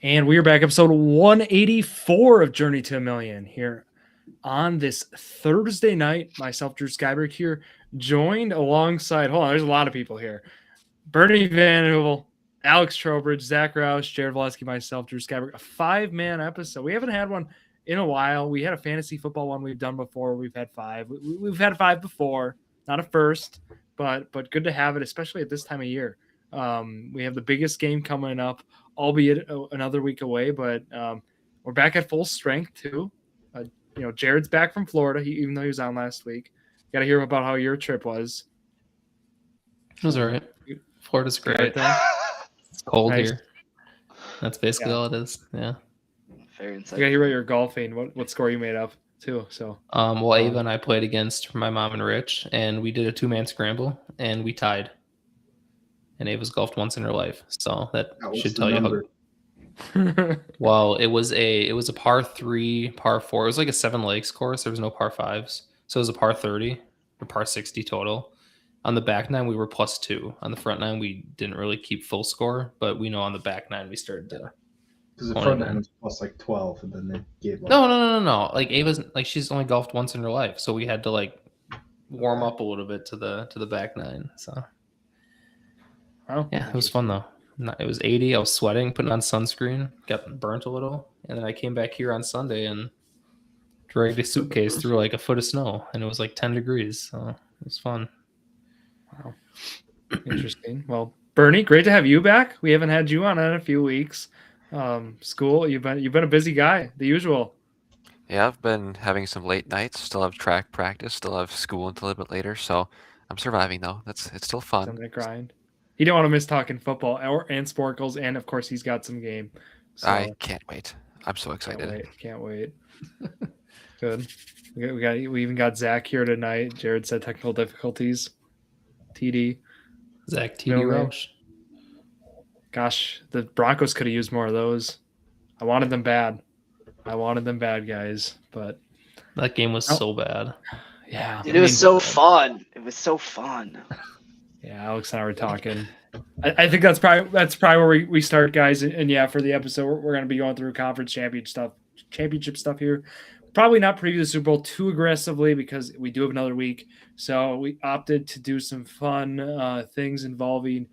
And we are back, episode 184 of Journey to a Million here on this Thursday night. Myself, Drew Skyberg here, joined alongside, there's a lot of people here. Bernie Van Hoovel, Alex Trowbridge, Zack Rausch, Jared Valleskey, myself, Drew Skyberg. A 5-man episode. We haven't had one in a while. We had a fantasy football one we've done before. We've had 5. We've had 5 before. Not a first, but good to have it, especially at this time of year. We have the biggest game coming up, albeit another week away, but we're back at full strength too. Jared's back from Florida, even though he was on last week. Got to hear about how your trip was. It was all right. Florida's great. It's cold here. That's basically all it is. Yeah. Very insightful. I got to hear about your golfing. What score you made up too? So. Ava and I played against my mom and Rich, and we did a 2-man scramble, and we tied. And Ava's golfed once in her life, so that should tell you how. Well, it was a par 3, par 4. It was like a 7-legs course. There was no par 5s, so it was a par 30 or par 60 total. On the back 9, we were +2. On the front 9, we didn't really keep full score, but we know on the back 9 we started to. Because the front 9 was plus like 12, and then they gave up. No. Like Ava's she's only golfed once in her life, so we had to warm up a little bit to the back 9. So. Oh, yeah, it was fun though. It was 80. I was sweating, putting on sunscreen, got burnt a little, and then I came back here on Sunday and dragged a suitcase through like a foot of snow, and it was like 10 degrees. So it was fun. Wow, interesting. Well, Bernie, great to have you back. We haven't had you on in a few weeks. School, you've been a busy guy, the usual. Yeah, I've been having some late nights. Still have track practice. Still have school until a little bit later. So I'm surviving though. It's still fun. Something to grind. He don't want to miss talking football and sporkles, and of course he's got some game. So, I can't wait. I'm so excited. Can't wait. Good. We even got Zach here tonight. Jared said technical difficulties. TD. Zack TD Rausch. Gosh, the Broncos could have used more of those. I wanted them bad, guys. But that game was so bad. Yeah, it was so fun. It was so fun. Yeah, Alex and I were talking. I think that's probably where we start, guys. And yeah, for the episode, we're going to be going through conference championship stuff here. Probably not preview the Super Bowl too aggressively because we do have another week. So we opted to do some fun things involving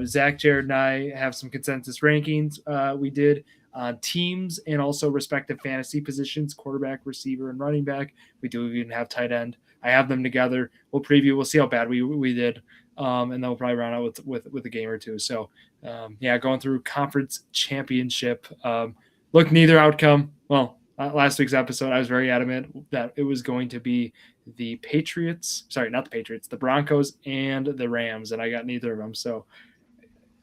Zach, Jared, and I have some consensus rankings we did on teams and also respective fantasy positions, quarterback, receiver, and running back. We do even have tight end. I have them together. We'll preview. We'll see how bad we did. And then we'll probably round out with a game or two. So, going through conference championship. Look, neither outcome. Well, last week's episode, I was very adamant that it was going to be the Patriots. Sorry, not the Patriots, the Broncos and the Rams, and I got neither of them. So,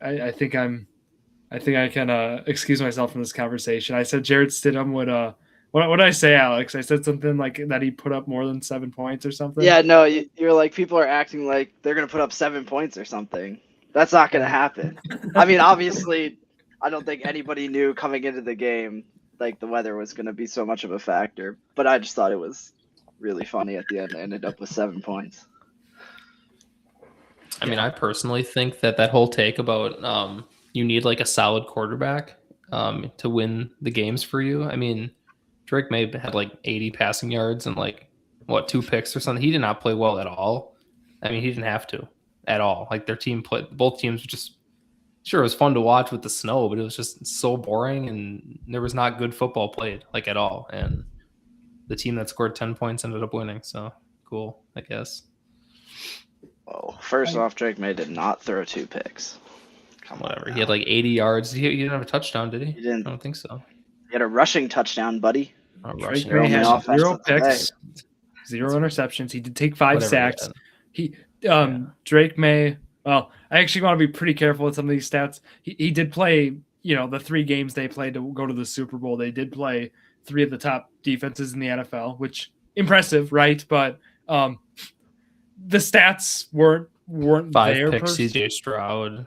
I think I can excuse myself from this conversation. I said Jared Stidham would. What did I say, Alex? I said something like that he put up more than 7 points or something. Yeah, no, you're like, people are acting like they're going to put up 7 points or something. That's not going to happen. I mean, obviously, I don't think anybody knew coming into the game, like the weather was going to be so much of a factor. But I just thought it was really funny at the end. I ended up with 7 points. I mean, I personally think that whole take about you need like a solid quarterback to win the games for you. I mean, Drake May had like 80 passing yards and 2 picks or something. He did not play well at all. I mean, he didn't have to at all. Like both teams were just, sure, it was fun to watch with the snow, but it was just so boring and there was not good football played at all. And the team that scored 10 points ended up winning. So cool, I guess. Well, first off, Drake May did not throw 2 picks. Whatever. He had 80 yards. He didn't have a touchdown, did he? He didn't. I don't think so. He had a rushing touchdown, buddy. Drake May had 0 picks, 0 interceptions. He did take 5 sacks. Drake May. Well, I actually want to be pretty careful with some of these stats. He did play, the 3 games they played to go to the Super Bowl. They did play 3 of the top defenses in the NFL, which impressive, right? But the stats weren't 5 there. Picks, CJ Stroud.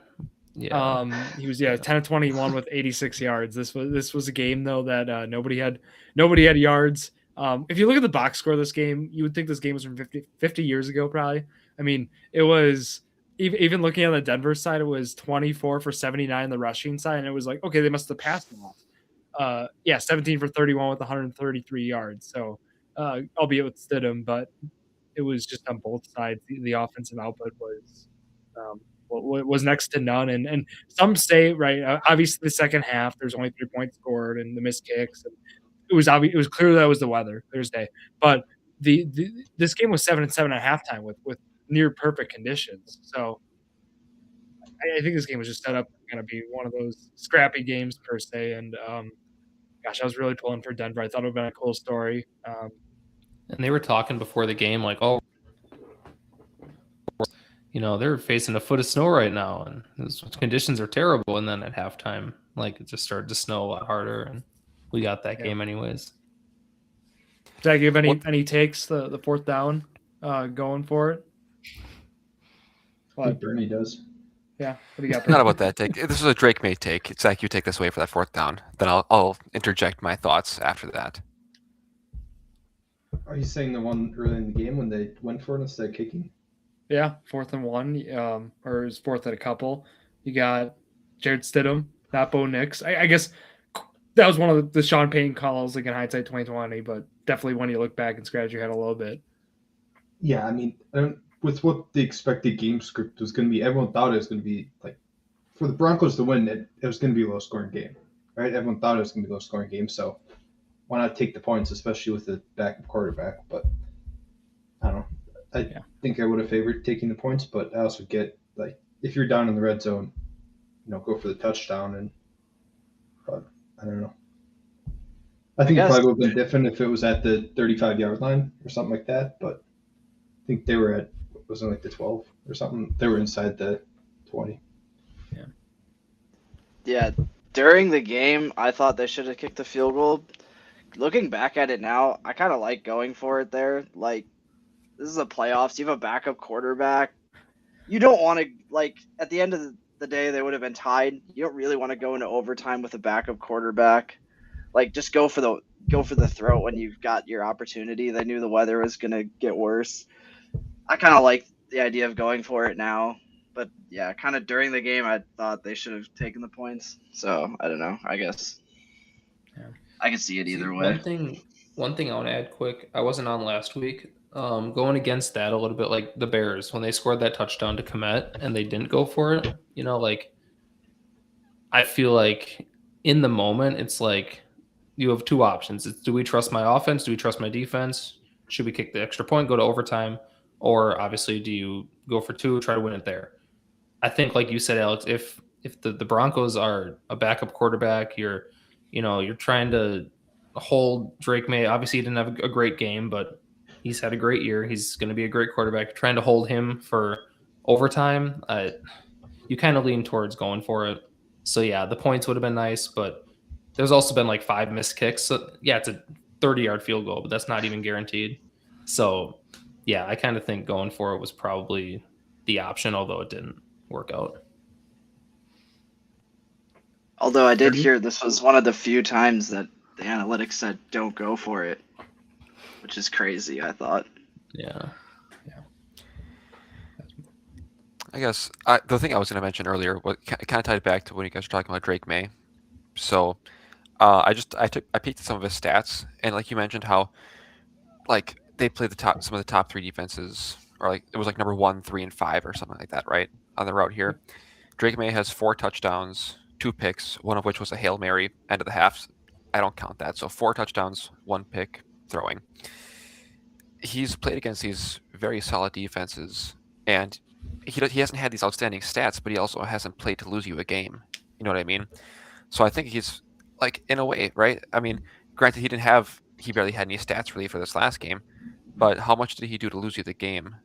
Yeah. He was 10 of 21 with 86 yards. This was a game though that nobody had yards. If you look at the box score of this game, you would think this game was from 50 years ago probably. I mean, it was even looking on the Denver side, it was 24 for 79 on the rushing side, and it was like, okay, they must have passed them off. 17 for 31 with 133 yards. So, albeit with Stidham, but it was just on both sides. The offensive output was next to none. And some say, right, obviously the second half, there's only 3 points scored and the missed kicks. And it was obvious. It was clear that was the weather Thursday. But this game was 7-7 at halftime with near perfect conditions. So I think this game was just set up to kind of be one of those scrappy games per se. And gosh, I was really pulling for Denver. I thought it would have been a cool story. And they were talking before the game like, oh, they're facing a foot of snow right now, and those conditions are terrible. And then at halftime, like, it just started to snow a lot harder, and we got that game anyways. Zach, you have any takes the fourth down going for it? I think Bernie does. Yeah, what do you got? Not about that take. This is a Drake May take. It's like you take this away for that fourth down. Then I'll interject my thoughts after that. Are you saying the one early in the game when they went for it instead of kicking? Yeah, 4th and 1, or it was 4th and a couple. You got Jared Stidham, not Bo Nix. I guess that was one of the Sean Payton calls, like in hindsight 2020, but definitely when you look back and scratch your head a little bit. Yeah, I mean, with what the expected game script was going to be, everyone thought it was going to be, like, for the Broncos to win, it was going to be a low-scoring game, right? Everyone thought it was going to be a low-scoring game, so why not take the points, especially with the backup quarterback? But I don't know. I think I would have favored taking the points, but I also get, like, if you're down in the red zone, go for the touchdown. But I don't know. I think it probably would have been different if it was at the 35-yard line or something like that. But I think they were at, wasn't it like the 12 or something? They were inside the 20. Yeah. During the game, I thought they should have kicked the field goal. Looking back at it now, I kind of like going for it there. Like, this is the playoffs. You have a backup quarterback. You don't want to, like, at the end of the day, they would have been tied. You don't really want to go into overtime with a backup quarterback. Like, just go for the throat when you've got your opportunity. They knew the weather was going to get worse. I kind of like the idea of going for it now. But, yeah, kind of during the game, I thought they should have taken the points. So, I don't know. I guess. Yeah. I can see it either way. One thing I want to add quick. I wasn't on last week. Going against that a little bit, like the Bears, when they scored that touchdown to Komet and they didn't go for it, like, I feel like in the moment, it's like you have two options. It's, do we trust my offense? Do we trust my defense? Should we kick the extra point, go to overtime? Or obviously, do you go for two, try to win it there? I think, like you said, Alex, if the Broncos are a backup quarterback, you're trying to hold Drake May. Obviously, he didn't have a great game, but he's had a great year. He's going to be a great quarterback. Trying to hold him for overtime, you kind of lean towards going for it. So, yeah, the points would have been nice, but there's also been like 5 missed kicks. So, yeah, it's a 30-yard field goal, but that's not even guaranteed. So, yeah, I kind of think going for it was probably the option, although it didn't work out. Although I did hear this was one of the few times that the analytics said don't go for it, which is crazy, I thought. Yeah. I guess the thing I was going to mention earlier, what kind of tied back to when you guys were talking about Drake May. So I peeked at some of his stats, and like you mentioned how, like, they played some of the top 3 defenses, or like it was like number 1, 3, and 5 or something like that, right? On the route here. Drake May has 4 touchdowns, 2 picks, one of which was a Hail Mary end of the half. I don't count that. So 4 touchdowns, 1 pick throwing. He's played against these very solid defenses, and he hasn't had these outstanding stats, but he also hasn't played to lose you a game. You know what I mean? So I think he's, like, in a way, right? I mean, granted, he barely had any stats really for this last game, but how much did he do to lose you the game?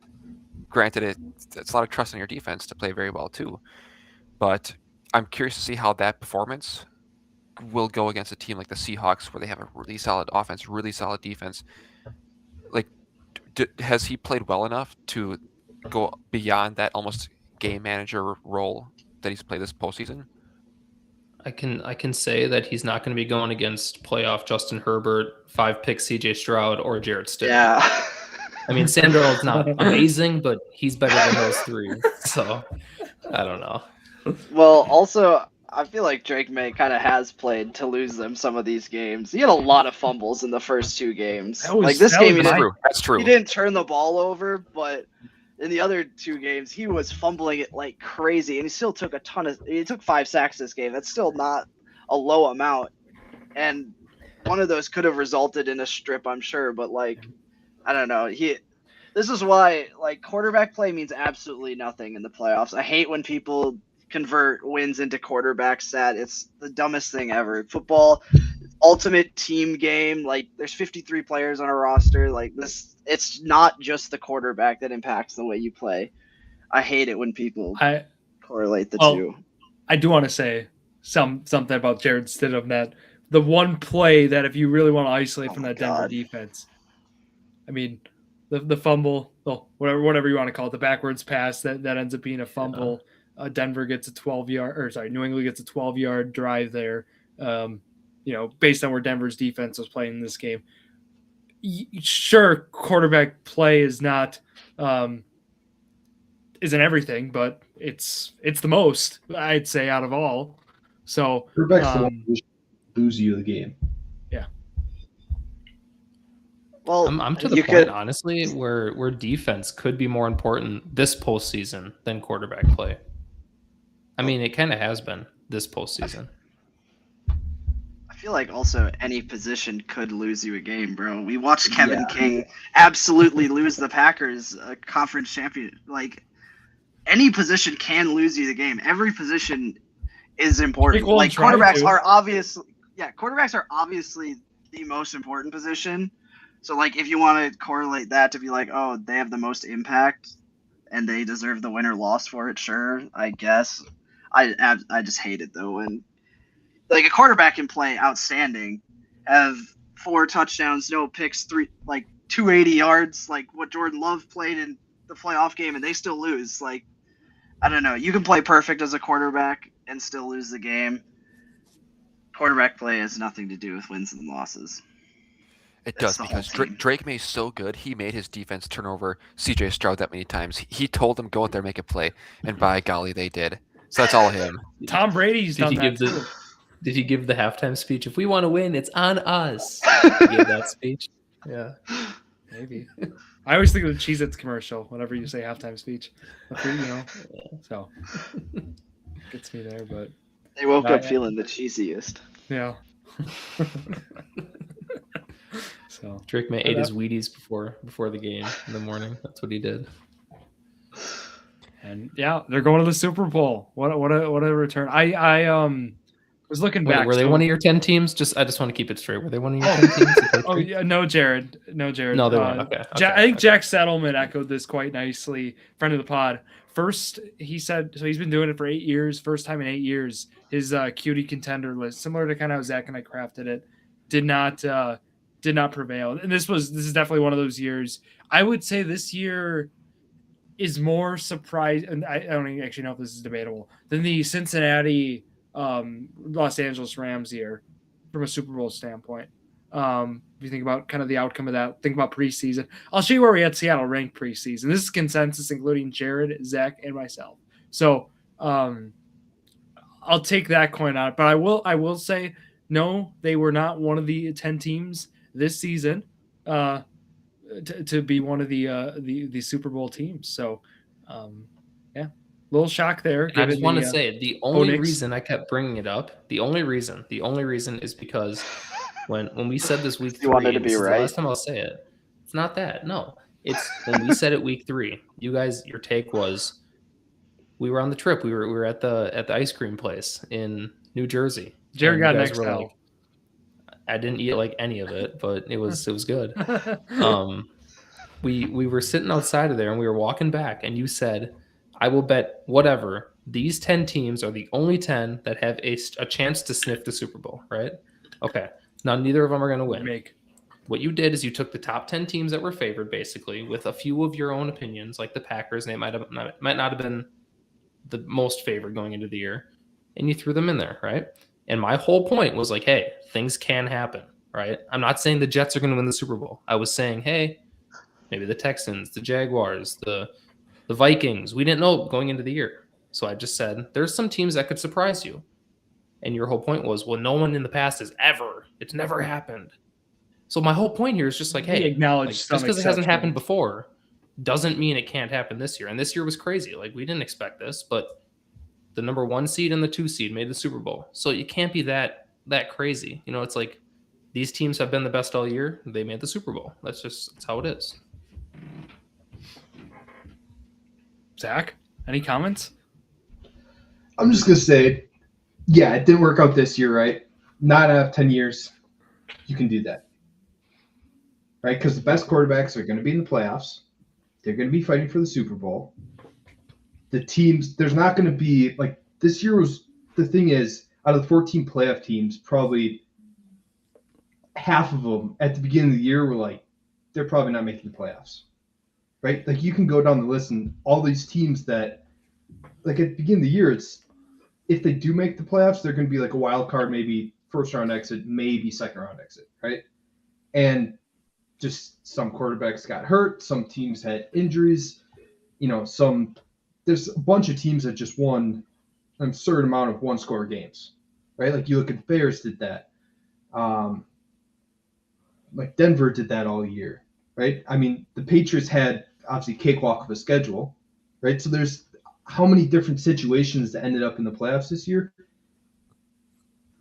Granted, it's a lot of trust in your defense to play very well too, but I'm curious to see how that performance will go against a team like the Seahawks, where they have a really solid offense, really solid defense. Like, has he played well enough to go beyond that almost game manager role that he's played this postseason? I can say that he's not going to be going against playoff Justin Herbert, 5-pick CJ Stroud, or Jarrett Stidham. Yeah. I mean, Sam Darnold's not amazing, but he's better than those three. So I don't know. Well, also, I feel like Drake May kind of has played to lose them some of these games. He had a lot of fumbles in the first 2 games. Like this game, That's true. he didn't turn the ball over, but in the other 2 games, he was fumbling it like crazy, and he still took he took 5 sacks this game. That's still not a low amount, and one of those could have resulted in a strip, I'm sure, but like, I don't know. This is why like quarterback play means absolutely nothing in the playoffs. I hate when people convert wins into quarterback stat. It's the dumbest thing ever. Football, ultimate team game. Like there's 53 players on a roster. Like this, it's not just the quarterback that impacts the way you play. I hate it when people correlate the two. I do want to say something about Jared Stidham, that the one play that if you really want to isolate from that Denver defense, I mean, the fumble, whatever you want to call it, the backwards pass that ends up being a fumble. Denver gets a 12-yard, New England gets a 12-yard drive there. Based on where Denver's defense was playing in this game. Sure, quarterback play is not isn't everything, but it's the most, I'd say, out of all. So quarterback's the one who lose you the game. Yeah. Well, I'm to the point, honestly, where defense could be more important this postseason than quarterback play. I mean, it kind of has been this postseason. I feel like also any position could lose you a game, bro. We watched Kevin King absolutely lose the Packers a conference champion. Like, any position can lose you the game. Every position is important. Like, quarterbacks are obviously the most important position. So, like, if you want to correlate that to be like, oh, they have the most impact and they deserve the win or loss for it, sure, I guess. I just hate it, though, when like a quarterback can play outstanding, have 4 touchdowns, no picks, 280 yards, like what Jordan Love played in the playoff game, and they still lose. Like, I don't know. You can play perfect as a quarterback and still lose the game. Quarterback play has nothing to do with wins and losses. It does, because Drake May is so good. He made his defense turn over C.J. Stroud that many times. He told them, go out there, make a play, and by golly, they did. So that's all him. Tom Brady's done that too. Did he give the halftime speech? If we want to win, it's on us. He gave that speech. Yeah, maybe. I always think of the Cheez-Its commercial whenever you say halftime speech. So gets me there, but they woke up feeling the cheesiest. Yeah. So Drake May ate his Wheaties before the game in the morning. That's what he did. And yeah, they're going to the Super Bowl. What a return! I was looking back. Were they one of your 10 teams? I just want to keep it straight. Were they one of your 10 teams? Oh yeah, no, Jared. No, they weren't. Okay. I think Jack Settleman echoed this quite nicely. Friend of the pod. First, he said, so he's been doing it for 8 years. First time in 8 years, his cutie contender list, similar to kind of how Zach and I crafted it, did not prevail. And this is definitely one of those years. I would say this year is more surprising, and I don't actually know if this is debatable, than the Cincinnati Los Angeles Rams year from a Super Bowl standpoint. If you think about kind of the outcome of that, think about preseason. I'll show you where we had Seattle ranked preseason. This is consensus, including Jared, Zach, and myself. So I'll take that coin out. But I will say, no, they were not one of the 10 teams this season to be one of the Super Bowl teams. So yeah, a little shock there. I just want to say the only reason I kept bringing it up, the only reason is because when we said this week 3, wanted to be right. The last time I'll say it. It's not that. No, it's when we said it week 3. You guys, your take was we were on the trip. We were at the ice cream place in New Jersey. Jared got next out. I didn't eat like any of it, but it was good. We were sitting outside of there and we were walking back, and you said, I will bet whatever, these 10 teams are the only 10 that have a chance to sniff the Super Bowl, right? Okay. Now, neither of them are going to win. What you did is you took the top 10 teams that were favored, basically, with a few of your own opinions, like the Packers, and they might not have been the most favored going into the year, and you threw them in there, right? And my whole point was like, hey, things can happen, right? I'm not saying the Jets are going to win the Super Bowl. I was saying, hey, maybe the Texans, the Jaguars, the Vikings. We didn't know going into the year. So I just said, there's some teams that could surprise you. And your whole point was, well, no one in the past has ever. It's never happened. So my whole point here is just like, We hey, acknowledge like, some just because it hasn't happened exceptions. before doesn't mean it can't happen this year. And this year was crazy. Like, we didn't expect this, but the number 1 seed and the 2 seed made the Super Bowl. So you can't be that crazy. You know, it's like these teams have been the best all year. They made the Super Bowl. That's how it is. Zach, any comments? I'm just gonna say, yeah, it didn't work out this year, right? 9 out of 10 years, you can do that, right? Because the best quarterbacks are going to be in the playoffs. They're going to be fighting for the Super Bowl. The teams, there's not going to be like this year was. The thing is, out of the 14 playoff teams, probably half of them at the beginning of the year were like, they're probably not making the playoffs, right? Like you can go down the list and all these teams that, like at the beginning of the year, it's if they do make the playoffs, they're going to be like a wild card, maybe first round exit, maybe second round exit, right? And just some quarterbacks got hurt, some teams had injuries, you know, there's a bunch of teams that just won an absurd amount of 1-score games, right? Like you look at the Bears did that. Like Denver did that all year, right? I mean, the Patriots had obviously cakewalk of a schedule, right? So there's how many different situations that ended up in the playoffs this year?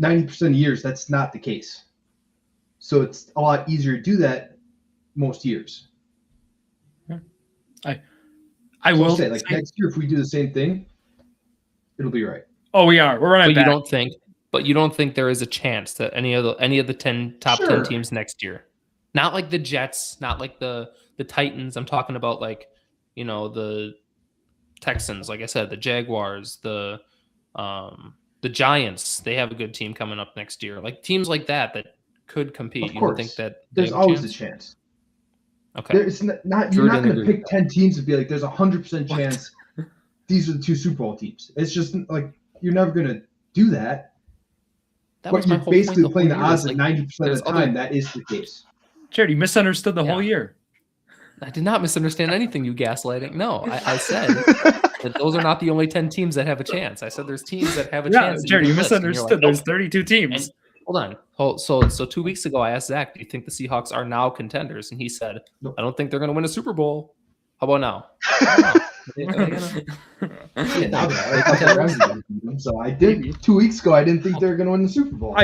90% of years, that's not the case. So it's a lot easier to do that most years. I will say, like next year, if we do the same thing, it'll be right. Oh, we are. We're running But back. you don't think there is a chance that any of the top 10 teams next year, not like the Jets, not like the Titans. I'm talking about like, you know, the Texans, like I said, the Jaguars, the Giants. They have a good team coming up next year. Like teams like that could compete. Of course. You don't think that there's always a chance? Okay. There's not you're not going to pick 10 teams and be like, there's a 100% chance these are the 2 Super Bowl teams. It's just like you're never going to do that. But you're basically playing the odds at 90% of the time. That is the case. Jared, you misunderstood the whole year. I did not misunderstand anything, you gaslighting. No, I said that those are not the only 10 teams that have a chance. I said there's teams that have a chance. Jared, you misunderstood. Like, there's 32 teams. Hold on. So 2 weeks ago, I asked Zach, do you think the Seahawks are now contenders? And he said, I don't think they're going to win a Super Bowl. How about now? So I did 2 weeks ago. I didn't think they were going to win the Super Bowl.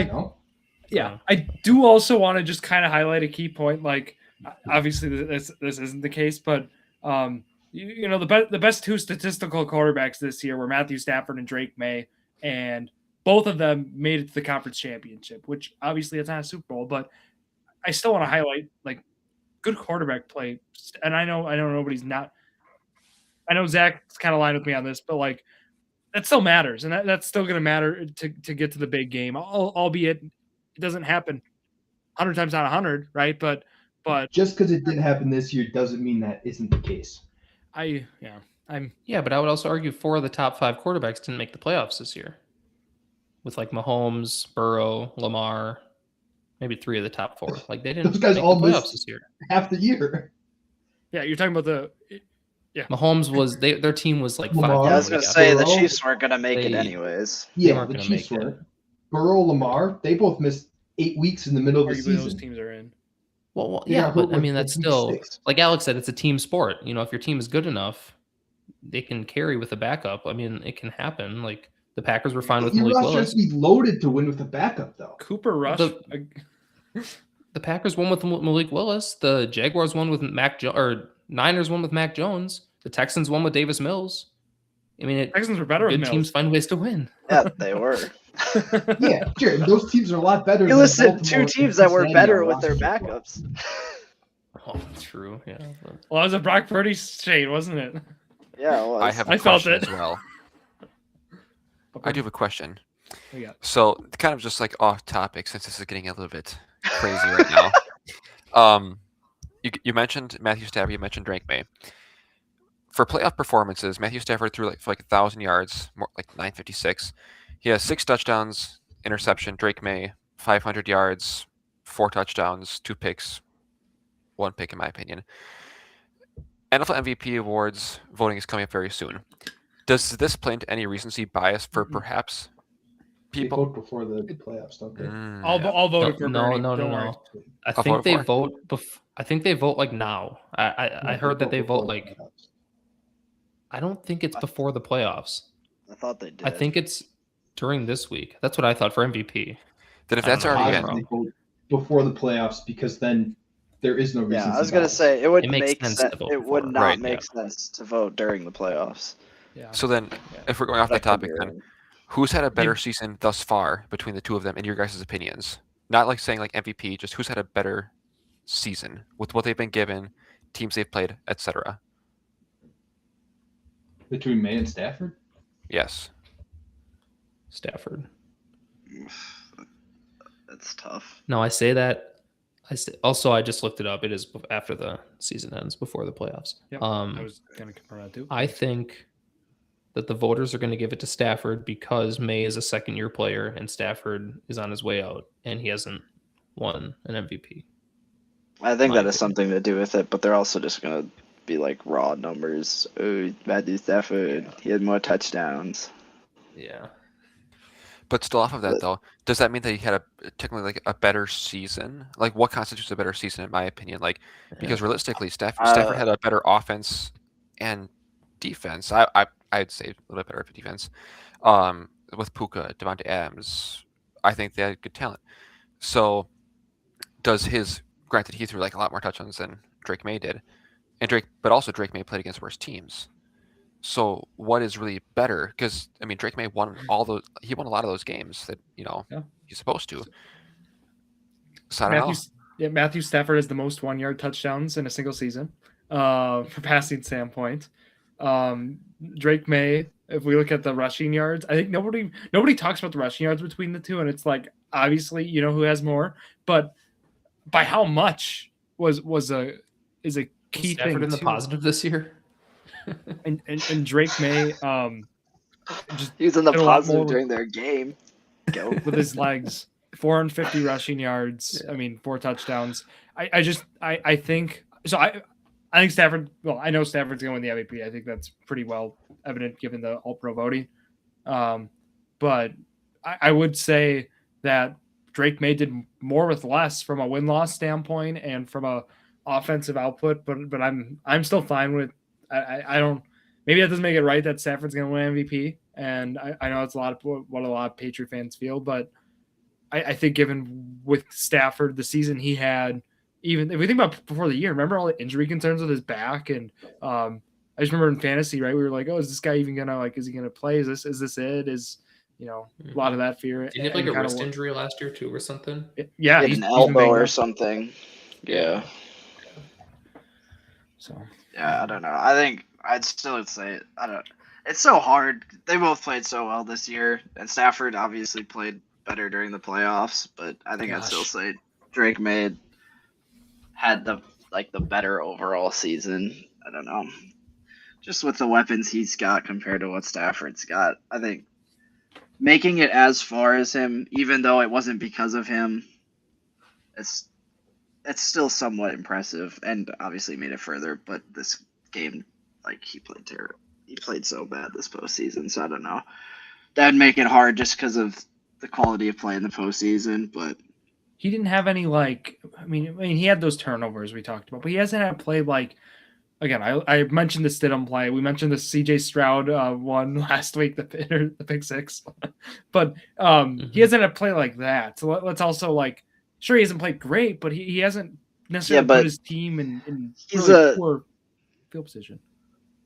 Yeah, I do also want to just kind of highlight a key point. Like, obviously, this isn't the case, but you know, the best 2 statistical quarterbacks this year were Matthew Stafford and Drake May, and both of them made it to the conference championship. Which obviously it's not a Super Bowl, but I still want to highlight like good quarterback play. And I know nobody's not. I know Zach's kind of lined with me on this, but like that still matters, and that's still going to matter to get to the big game, albeit it doesn't happen 100 times out of 100, right? But just because it didn't happen this year doesn't mean that isn't the case. But I would also argue 4 of the top 5 quarterbacks didn't make the playoffs this year, with like Mahomes, Burrow, Lamar, maybe 3 of the top 4. Like they didn't. Those guys make all the playoffs missed this year. Half the year. Yeah, you're talking about Mahomes was their team was like 5. Yeah, I was going to say the Chiefs weren't going to make it anyways. Yeah, the Chiefs weren't. Burrow, Lamar, they both missed 8 weeks in the middle of the season. Those teams are in. Well, yeah, but I mean that's still like Alex said, it's a team sport. You know, if your team is good enough, they can carry with a backup. I mean, it can happen. Like the Packers were fine with Malik Willis. Your roster has to be loaded to win with a backup, though. Cooper Rush. The Packers won with Malik Willis. The Jaguars won with Niners won with Mac Jones. The Texans won with Davis Mills. I mean, Texans were better. Good teams find ways to win. Yeah, they were. Yeah, sure. Those teams are a lot better. You listed 2 teams that were better with their backups. Oh, true. Yeah. Well, it was a Brock Purdy shade, wasn't it? Yeah, it was. I have a question as well. I do have a question. So, kind of just like off topic, since this is getting a little bit crazy right now. You mentioned Matthew Stafford. You mentioned Drake May. For playoff performances, Matthew Stafford threw for 1,000 yards, more like 956. He has 6 touchdowns, interception. Drake May 500 yards, 4 touchdowns, 2 picks, 1 pick in my opinion. NFL MVP awards voting is coming up very soon. Does this play into any recency bias for perhaps They people? vote before the playoffs, don't they? I'll vote for No, Bernie. no, Don't no, worry. no. I I'll think vote they for it. vote. I think they vote like now. I heard that they before vote the like. playoffs. I don't think it's before the playoffs. I thought they did. I think it's during this week. That's what I thought for MVP. Then if I don't that's know. already Yeah. in, They vote before the playoffs because then there is no reason. Yeah, I was gonna say it would It makes make sense sense. to vote It would before. not Right, make sense to vote during the playoffs. Yeah. so then Yeah. if we're going off But I that could topic, be then wrong. who's had a better season thus far between the two of them, in your guys' opinions? Not like saying like MVP, just who's had a better season with what they've been given, teams they've played, etc. Between May and Stafford. Yes. Stafford. It's tough. No, I say that. Also, I just looked it up. It is after the season ends, before the playoffs. Yep, I was gonna confirm that too. I think that the voters are going to give it to Stafford because May is a second-year player and Stafford is on his way out and he hasn't won an MVP. I think My that has opinion. something to do with it, but they're also just gonna be like raw numbers. Oh, Matthew Stafford, he had more touchdowns. Yeah. But still off of that But- though, does that mean that he had technically like a better season? Like what constitutes a better season in my opinion? Like because realistically Stafford had a better offense and defense. I'd say a little bit better for defense. With Puka, Devontae Adams, I think they had good talent. So does his granted he threw like a lot more touchdowns than Drake May did. But also Drake May played against worse teams. So what is really better? Because I mean, Drake May won he won a lot of those games that he's supposed to. So I don't know. Matthew Stafford has the most 1 yard touchdowns in a single season, for passing standpoint. Drake May, if we look at the rushing yards, I think nobody talks about the rushing yards between the two, and it's like obviously you know who has more, but by how much is a key Stafford thing in the too. positive this year. and Drake May just He was in the did a lot more positive during their game. Go. with his legs. 450 rushing yards. I mean, 4 touchdowns. I think so. I think Stafford. Well, I know Stafford's going to win the MVP. I think that's pretty well evident given the All-Pro voting. But I would say that Drake May did more with less from a win-loss standpoint and from a offensive output. But I'm still fine with. I don't. Maybe that doesn't make it right that Stafford's going to win MVP, and I know it's what a lot of Patriot fans feel, but I think given with Stafford the season he had, even if we think about before the year, remember all the injury concerns with his back, and I just remember in fantasy, right? We were like, oh, is this guy even gonna is he gonna play? Is this it? Is a lot of that fear. Did he have like a wrist injury last year too, or something? Yeah, He had an elbow or something. Yeah. So yeah, I don't know. I think I'd still say I don't. It's so hard. They both played so well this year, and Stafford obviously played better during the playoffs. But I think I'd still say Drake May had the better overall season. I don't know, just with the weapons he's got compared to what Stafford's got. I think making it as far as him, even though it wasn't because of him, it's still somewhat impressive, and obviously made it further. But this game, he played terrible. He played so bad this postseason, so I don't know. That'd make it hard just because of the quality of play in the postseason. But he didn't have any I mean, he had those turnovers we talked about, but he hasn't had play Again, I mentioned the Stidham play. We mentioned the C.J. Stroud one last week, the pick six. But he hasn't had play like that. So let's also sure he hasn't played great, but he hasn't necessarily put his team in he's really poor field position.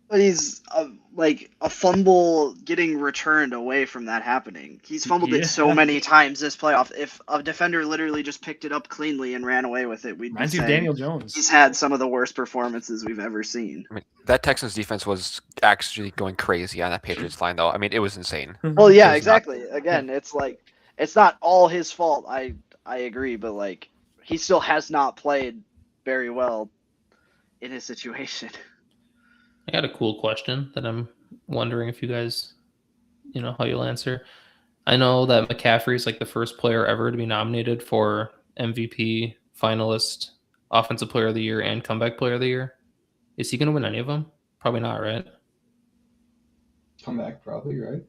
But he's a fumble getting returned away from that happening. He's fumbled it so many times this playoff. If a defender literally just picked it up cleanly and ran away with it, we'd be saying Daniel Jones. He's had some of the worst performances we've ever seen. I mean, that Texans defense was actually going crazy on that Patriots line, though. I mean, it was insane. Well, yeah, exactly. Again, it's it's not all his fault. I agree, but he still has not played very well in his situation. I got a cool question that I'm wondering if you guys, how you'll answer. I know that McCaffrey's the first player ever to be nominated for MVP, finalist, Offensive Player of the Year, and Comeback Player of the Year. Is he going to win any of them? Probably not, right? Comeback, probably, right?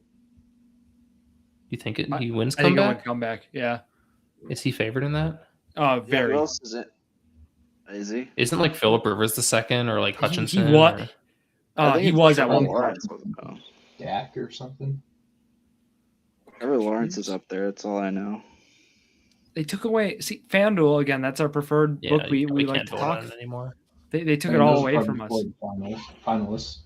You think he wins I think he'll win comeback? comeback. Yeah. Is he favored in that? Yeah, Very. who else is it? Is he? Isn't like Phillip Rivers the second, or like He Hutchinson? was. I think He it's was at Trevor one Lawrence. point. Dak or something. Trevor Lawrence is up there. That's all I know. They took away. See, FanDuel again. That's our preferred Yeah, book. We you like can't to vote talk. on it anymore. They took I it mean, all those away are from probably us. finalists.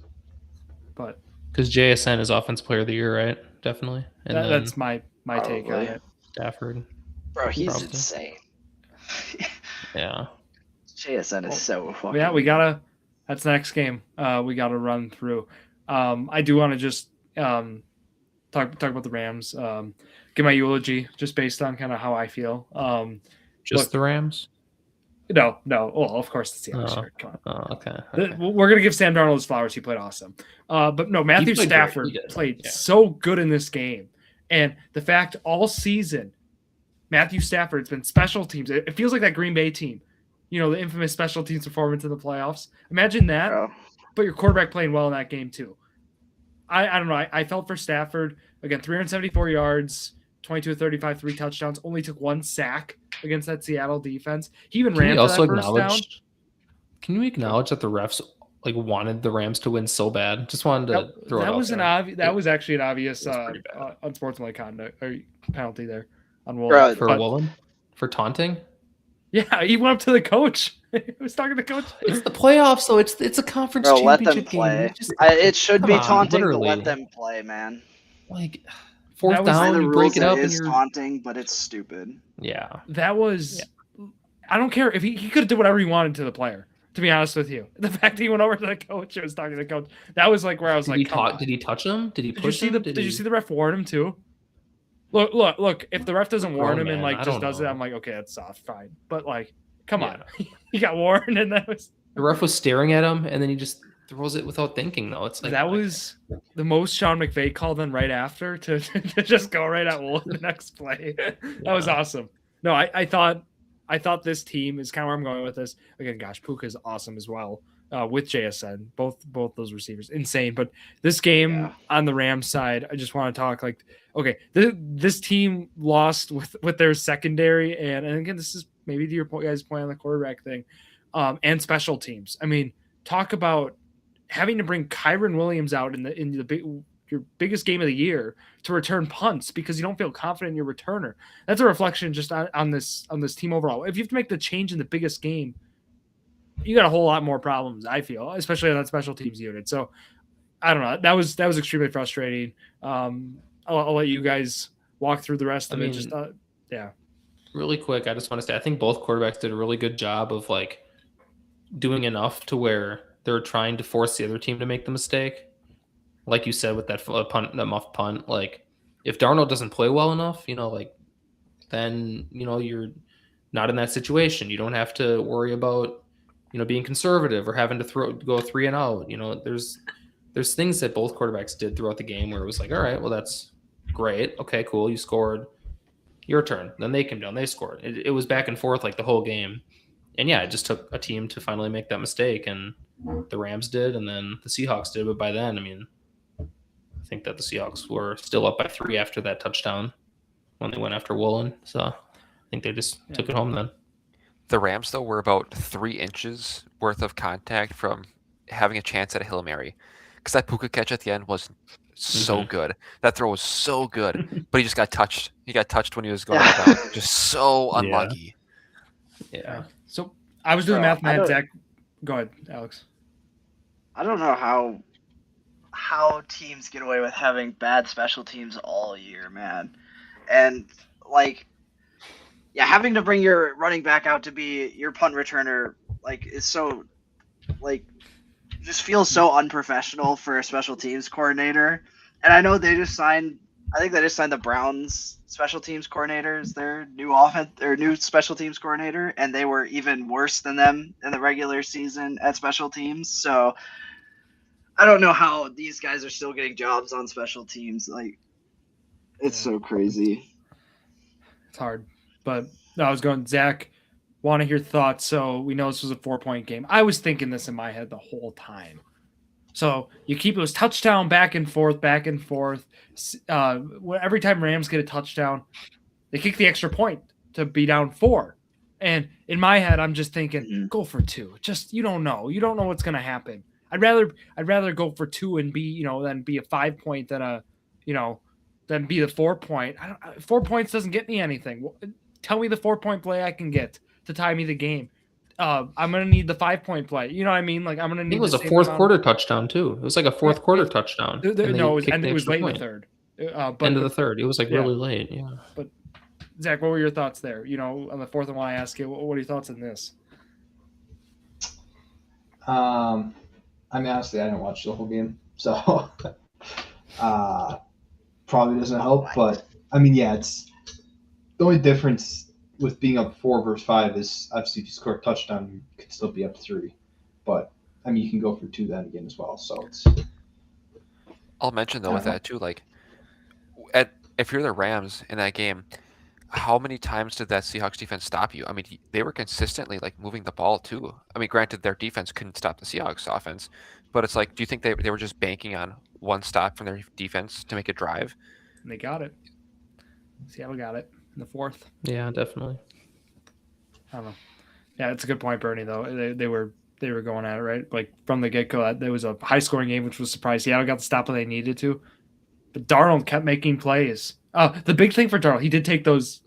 But Because JSN is Offensive Player of the Year, right? Definitely. And then that's my take on Probably. it. Stafford. Bro, he's Probably. insane. Yeah. JSN is so fucking. Yeah, we gotta. That's the next game. We gotta run through. I do want to just talk about the Rams. Give my eulogy just based on kind of how I feel. Just Look, the Rams? No. Well, of course the Seahawks. Oh. Sure. Come on. Oh, okay. We're gonna give Sam Darnold his flowers. He played awesome. But no, Matthew played Stafford great. He did. played Yeah. so good in this game, and the fact all season, Matthew Stafford's been special teams. It feels like that Green Bay team, the infamous special teams performance in the playoffs. Imagine that, Bro. but your quarterback playing well in that game too. I don't know. I felt for Stafford again. 374 yards, 22 of 35, 3 touchdowns. Only took 1 sack against that Seattle defense. He even ran for that first down. Can you acknowledge that the refs wanted the Rams to win so bad? Just wanted to throw it that out was there. that was actually an obvious pretty bad. unsportsmanlike conduct or penalty there on Woolen. Bro, For Woolen? For taunting? Yeah, he went up to the coach. He was talking to the coach. It's the playoffs, so it's a conference Bro, let championship them play. game. It should be come on, taunting, literally. but let them play, man. Like fourth That was- down, The you break rules it up, it and is you're taunting, but it's stupid. yeah. That was. I don't care if he could have did whatever he wanted to the player. To be honest with you, the fact that he went over to the coach and was talking to the coach, that was like where I was Did like, he come on. did he touch him? Did he Did you push see him? the Did you see the ref warn him too? Look! If the ref doesn't warn him and man, like I just don't does it, know. I'm like, okay, that's soft, fine. But like, come Yeah. on, he got warned, and that was The ref was staring at him, and then he just throws it without thinking. Though it's like that was the most Sean McVay call. Then right after to just go right at Wolf the next play. That was awesome. No, I thought this team is kind of where I'm going with this. Again, gosh, Puka is awesome as well. With JSN, both those receivers, insane. But this game on the Rams side, I just want to talk like, okay, this team lost with their secondary, and again, this is maybe to your guys' point on the quarterback thing, and special teams. I mean, talk about having to bring Kyron Williams out in your biggest game of the year to return punts because you don't feel confident in your returner. That's a reflection just on this team overall. If you have to make the change in the biggest game, you got a whole lot more problems, I feel, especially on that special teams unit. So I don't know. That was extremely frustrating. I'll let you guys walk through the rest of it. Just really quick. I just want to say I think both quarterbacks did a really good job of like doing enough to where they're trying to force the other team to make the mistake. Like you said with that punt, that muff punt. Like if Darnold doesn't play well enough, then you're not in that situation. You don't have to worry about being conservative or having to go 3 and out. There's things that both quarterbacks did throughout the game where it was like, all right, well, that's great. Okay, cool. You scored. Your turn. Then they came down. They scored. It was back and forth like the whole game. And yeah, it just took a team to finally make that mistake. And the Rams did, and then the Seahawks did. But by then, I think that the Seahawks were still up by 3 after that touchdown when they went after Woolen. So I think they just took it home then. The Rams, though, were about 3 inches worth of contact from having a chance at a Hail Mary. Because that Puka catch at the end was so good. That throw was so good, but he just got touched. He got touched when he was going down. Just so unlucky. Yeah. So I was doing math in my head, Zach. Go ahead, Alex. I don't know how teams get away with having bad special teams all year, man. And like, yeah, having to bring your running back out to be your punt returner, like, is so, like, just feels so unprofessional for a special teams coordinator. And I know they just signed, I think they just signed the Browns special teams coordinator as their new special teams coordinator, and they were even worse than them in the regular season at special teams. So I don't know how these guys are still getting jobs on special teams. Like, it's so crazy. It's hard. But no, I was going, Zach, want to hear thoughts. So we know this was a 4-point game. I was thinking this in my head the whole time. So you keep it was touchdown back and forth, back and forth. Every time Rams get a touchdown, they kick the extra point to be down 4. And in my head, I'm just thinking, go for 2. Just you don't know what's gonna happen. I'd rather go for 2 and be than be a 5-point than than be the 4-point. 4 points doesn't get me anything. Tell me the 4-point play I can get to tie me the game. I'm gonna need the 5-point play. You know what I mean? Like I'm gonna need. It was a fourth quarter touchdown too. It was like a fourth quarter touchdown. It was late in the third. End of the third. It was like really late. Yeah. But Zach, what were your thoughts there? On the fourth and one, I asked you, what are your thoughts on this? I mean, honestly, I didn't watch the whole game, so probably doesn't help. But I mean, yeah, it's the only difference with being up 4 versus 5 is obviously if you score a touchdown, you could still be up 3. But I mean, you can go for 2 then again as well. So it's. I'll mention though with that too, like, if you're the Rams in that game, how many times did that Seahawks defense stop you? I mean, they were consistently like moving the ball too. I mean, granted, their defense couldn't stop the Seahawks offense, but it's like, do you think they were just banking on one stop from their defense to make a drive? And they got it. Seattle got it in the fourth. Yeah, definitely. I don't know. Yeah, it's a good point, Bernie. Though they were going at it right, like from the get go. There was a high scoring game, which was surprised. Seattle got the stop when they needed to, but Darnold kept making plays. The big thing for Darnold, he did take those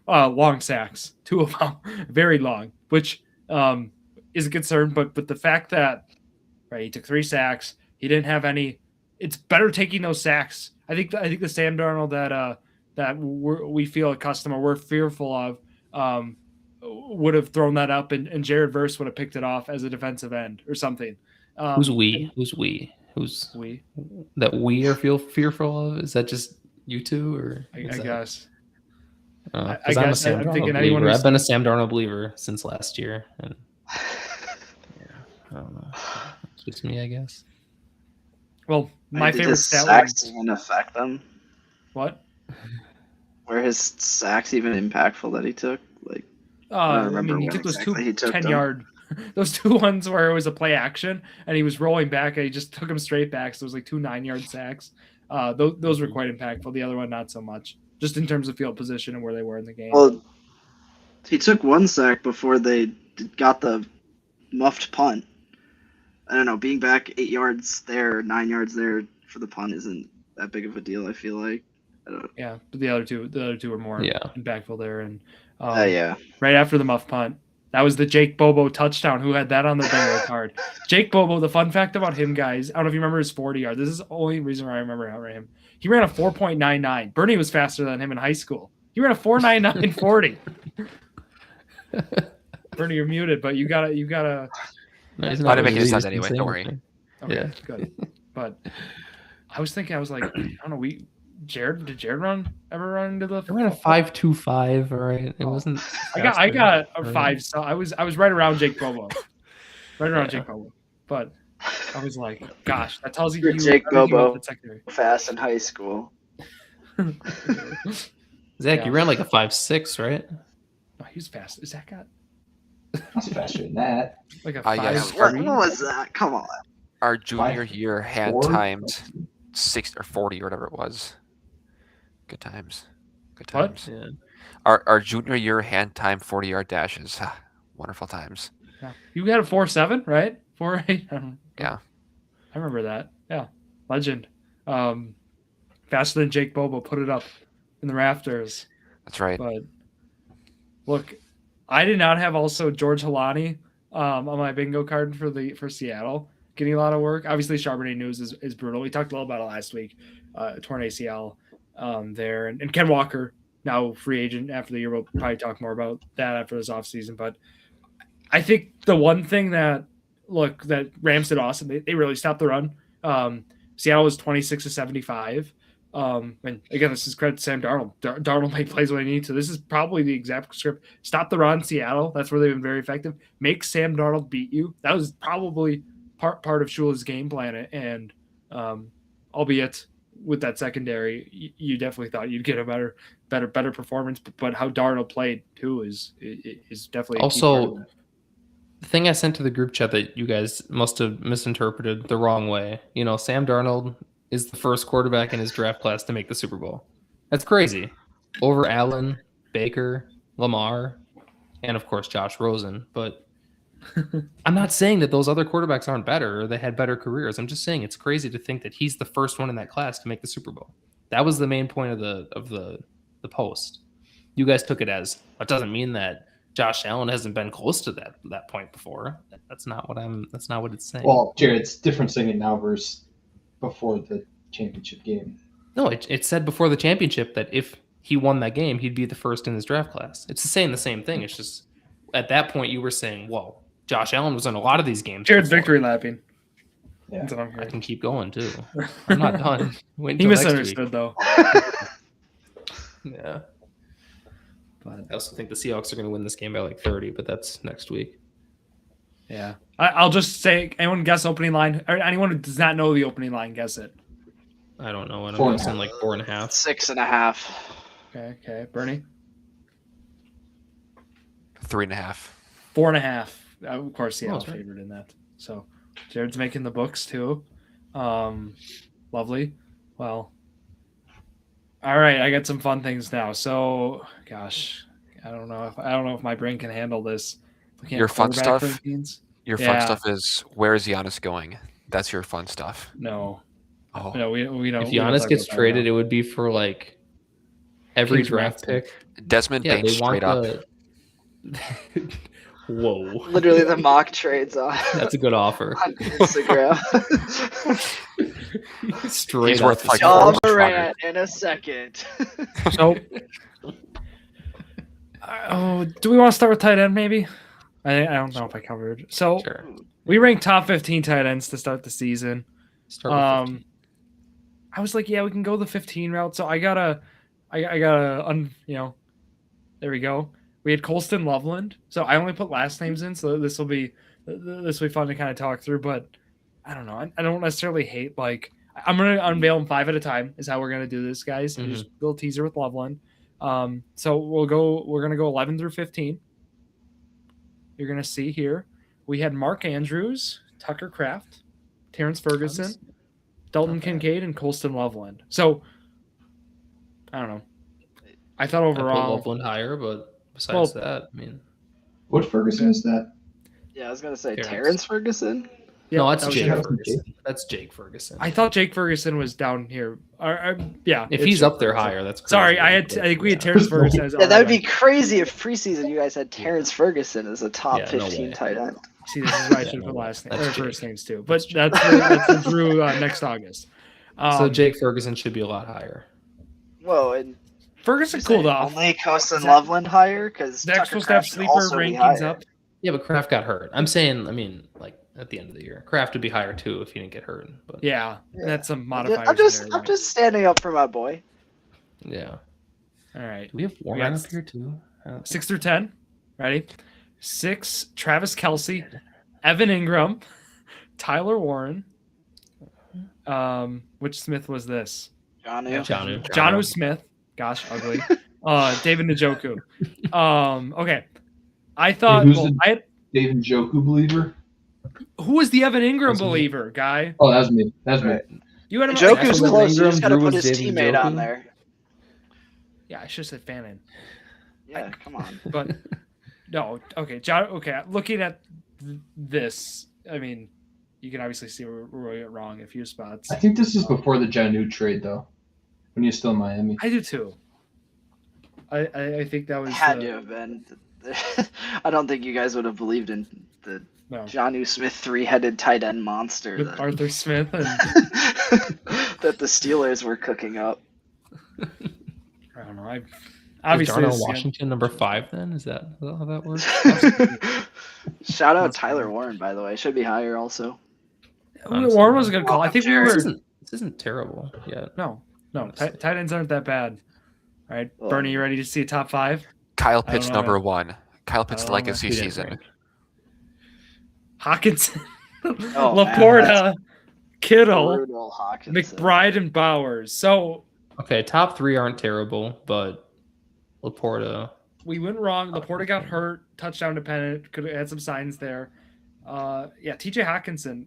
long sacks, 2 of them, very long, which is a concern. But the fact that he took 3 sacks, he didn't have any. It's better taking those sacks. I think the Sam Darnold that we feel accustomed or we're fearful of would have thrown that up, and Jared Verse would have picked it off as a defensive end or something. Who's we? Who's we? That we are fearful of? Is that just you two, or I guess? I'm a Sam Darnold believer. I've been a Sam Darnold believer since last year, and I don't know. It's just me, I guess. Well, my favorite his stat sacks even affect them. What? Were his sacks even impactful that he took? Like, I mean, he took those 2 10-yard. Those 2 ones where it was a play action and he was rolling back and he just took them straight back. So it was like 2 9-yard sacks. Those were quite impactful. The other one, not so much, just in terms of field position and where they were in the game. Well, he took 1 sack before they got the muffed punt. I don't know, being back 8 yards there, 9 yards there for the punt isn't that big of a deal, I feel like. Yeah, but the other two were more impactful there. And right after the muff punt, that was the Jake Bobo touchdown. Who had that on the bingo card? Jake Bobo, the fun fact about him, guys, I don't know if you remember his 40-yard. This is the only reason why I remember him. He ran a 4.99. Bernie was faster than him in high school. He ran a 4.99 40. Bernie, you're muted, but you gotta. No, he's not not to make really any sense anyway. Don't worry. Okay, good. But I was like, I don't know, did Jared ever run into the? I ran a 5.25. All right, it wasn't. I got a 5. So I was right around Jake Bobo, Jake Bobo. But I was like, gosh, that tells you Jake Bobo fast in high school. Zach, you ran like a 5.6, right? No, he was fast. Is that got? That's faster than that. Like a yes. 5. What was that? Come on. Our junior year hand timed 6 or 40 or whatever it was. Good times. Good times. Yeah. Our junior year hand timed 40-yard dashes. Wonderful times. Yeah. You got a 4.7, right? 4.8. Yeah. I remember that. Yeah. Legend. Faster than Jake Bobo. Put it up in the rafters. That's right. But look, I did not have also George Halani on my bingo card for Seattle getting a lot of work. Obviously, Charbonnet news is brutal. We talked a little about it last week. Torn ACL there, and Ken Walker now free agent after the year. We'll probably talk more about that after this offseason. But I think the one thing that Rams did awesome. They really stopped the run. Seattle was 26-75. And again, this is credit to Sam Darnold. Darnold made plays when he needed to. This is probably the exact script. Stop the run, Seattle. That's where they've been very effective. Make Sam Darnold beat you. That was probably part of Shula's game plan. And albeit with that secondary, you definitely thought you'd get a better performance. But how Darnold played too is definitely a key part of Also, it. the thing I sent to the group chat that you guys must have misinterpreted the wrong way. Sam Darnold is the first quarterback in his draft class to make the Super Bowl. That's crazy. Over Allen, Baker, Lamar, and of course Josh Rosen. But I'm not saying that those other quarterbacks aren't better or they had better careers. I'm just saying it's crazy to think that he's the first one in that class to make the Super Bowl. That was the main point of the post. You guys took it as that doesn't mean that Josh Allen hasn't been close to that point before. That's not what it's saying. Well, Jared, it's different saying it now versus before the championship game. No, it said before the championship that if he won that game, he'd be the first in his draft class. It's saying the same thing. It's just at that point you were saying, "Whoa, Josh Allen was in a lot of these games." Jared's before. victory lapping. Yeah. That's what I'm I hearing. can keep going too. I'm not done. Wait He until next misunderstood though. week. Yeah. But I also think the Seahawks are going to win this game by like 30, but that's next week. Yeah, I'll just say, anyone guess opening line? Or anyone who does not know the opening line, guess it. I don't know. And I'm 4.5. guessing like 4.5. 6.5. Okay, Bernie. 3.5. 4.5. Of course, Seattle that's right. favored in that. So Jared's making the books too. Lovely. Well, all right. I got some fun things now. So, gosh, I don't know if my brain can handle this. Looking at Your fun quarterback stuff? rankings. Your Yeah. fun stuff is where is Giannis going? That's your fun stuff. No, Oh, we don't. If we don't Giannis talk gets about that traded, now. it would be for like every Kings draft Ransom. pick. Desmond Yeah, Bain they want straight up. the. Whoa, Literally the mock trades on, that's a good offer. on Instagram. Straight He's up worth the like start. John Roger. Morant in a second. So, do we want to start with tight end? Maybe. I don't know if I covered. So Sure. we ranked top 15 tight ends to start the season. Start with 15. I was like, yeah, we can go the 15 route. So I gotta, there we go. We had Colston Loveland. So I only put last names in. So this will be fun to kind of talk through. But I don't know. I don't necessarily hate, like, I'm going to unveil them 5 at a time is how we're going to do this, guys. Mhm. Just a little teaser with Loveland. So we're going to go 11 through 15. You're going to see here. We had Mark Andrews, Tucker Kraft, Terrence Ferguson, Dalton Kincaid, and Colston Loveland. So, I don't know. I thought I put overall, Loveland higher, but besides that, I mean, What Ferguson is that? Yeah, I was gonna say Terrence. Terrence Ferguson. yeah, no, that's that was Jake Jake. Ferguson. That's Jake Ferguson. I thought Jake Ferguson was down here. Yeah, if it's he's Jake up there Ferguson. higher, that's crazy. Sorry, I think we had Terrence Ferguson as Yeah, that would be RB1. crazy if preseason you guys had Terrence Ferguson as a top Yeah, no 15 way. tight end. See, this is why I Yeah, should put no, last name that's or first Jake. names too. But that's for Drew next August. So Jake Ferguson should be a lot higher. Whoa, and Ferguson you're cooled saying off. only Colston Zach- Loveland higher because Zach's supposed to have sleeper rankings up. Yeah, but Kraft got hurt. I'm saying, I mean, like at the end of the year, Kraft would be higher too if he didn't get hurt. But Yeah, Yeah. that's some modifiers. I'm just standing up for my boy. yeah, All right. do we have We Warren got up here too? 6 through 10. Ready? 6, Travis Kelce, Evan Ingram, Tyler Warren. Which Smith was this? Janu. Jonnu Smith. Gosh, ugly. David Njoku. Okay. I thought, Who's well, the- David Njoku believer? who was the Evan Ingram That's me. believer, guy? Oh, that was me. That's me. Right. You had him. Njoku's Actually, close. You Ingram, just got to Drew put was his David teammate on Njoku. there. Yeah, I should have said Fannin. Yeah, come on. But no, okay. Okay, looking at this, I mean, you can obviously see where we get wrong a few spots. I think this is before the Janu trade, though, when he was still in Miami. I do too. I think that was It had to have been. I don't think you guys would have believed in the no Jonnu Smith 3-headed tight end monster with that, Arthur Smith and that the Steelers were cooking up. I don't know. I Is obviously Darnell this- Washington number 5 then? Is that how that works? Shout out Tyler Warren, by the way. Should be higher also. Warren was a good call. I think we Jared. were This isn't terrible yet. no. Tight ends aren't that bad. All right, Well, Bernie, you ready to see a top 5? Kyle I don't Pitts know, number man. 1. Kyle Pitts I don't know, legacy We didn't season. rank. Hawkinson, Oh, man, Laporta, Kittle, Brutal Hawkinson. McBride, and Bowers. So Okay, top 3 aren't terrible, but Laporta. we went wrong. Laporta got hurt, touchdown dependent. Could have had some signs there. TJ Hawkinson.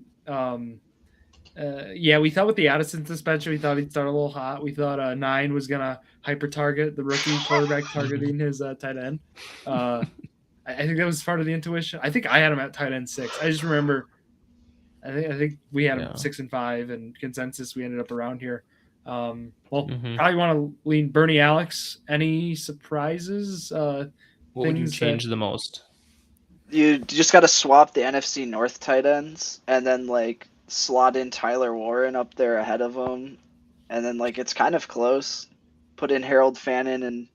We thought with the Addison suspension, we thought he'd start a little hot. We thought 9 was gonna hyper target the rookie quarterback targeting his tight end. I think that was part of the intuition. I think I had him at tight end 6. I just remember. I think we had him 6 and 5, and consensus we ended up around here. Probably want to lean Bernie Alex. Any surprises? What would you change the most? You just got to swap the NFC North tight ends, and then like slot in Tyler Warren up there ahead of him, and then like it's kind of close. Put in Harold Fannin, and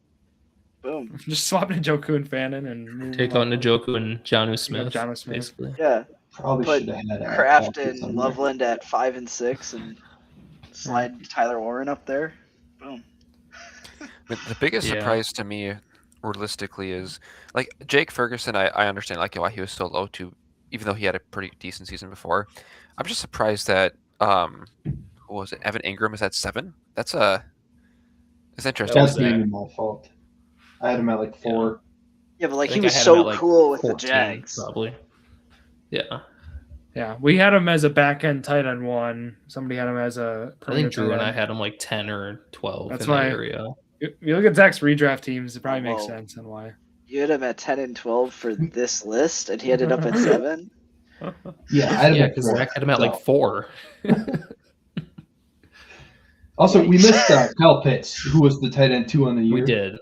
boom. Just swap Njoku and Fannin and Take out Njoku and Jonnu Smith. Jonnu Smith, basically. Yeah. Probably Put should have had Kraft and Loveland at 5 and 6, and slide Tyler Warren up there. Boom. But the biggest surprise to me, realistically, is like Jake Ferguson. I understand like why he was so low too, even though he had a pretty decent season before. I'm just surprised that what was it? Evan Ingram is at 7. That's interesting. That's maybe my fault. I had him at like 4. Yeah, but like I he think was I had him so at, like, cool with 14, the Jags. probably. Yeah, we had him as a back end tight end 1. Somebody had him as a. I think Drew and I had him like 10 or 12 That's in why that area. If you look at Zach's redraft teams, it probably makes sense and why. You had him at 10 and 12 for this list, and he ended up at 7. Yeah, Because Zach had him at like 4. Also, we missed Kyle Pitts, who was the tight end 2 on the year. We did.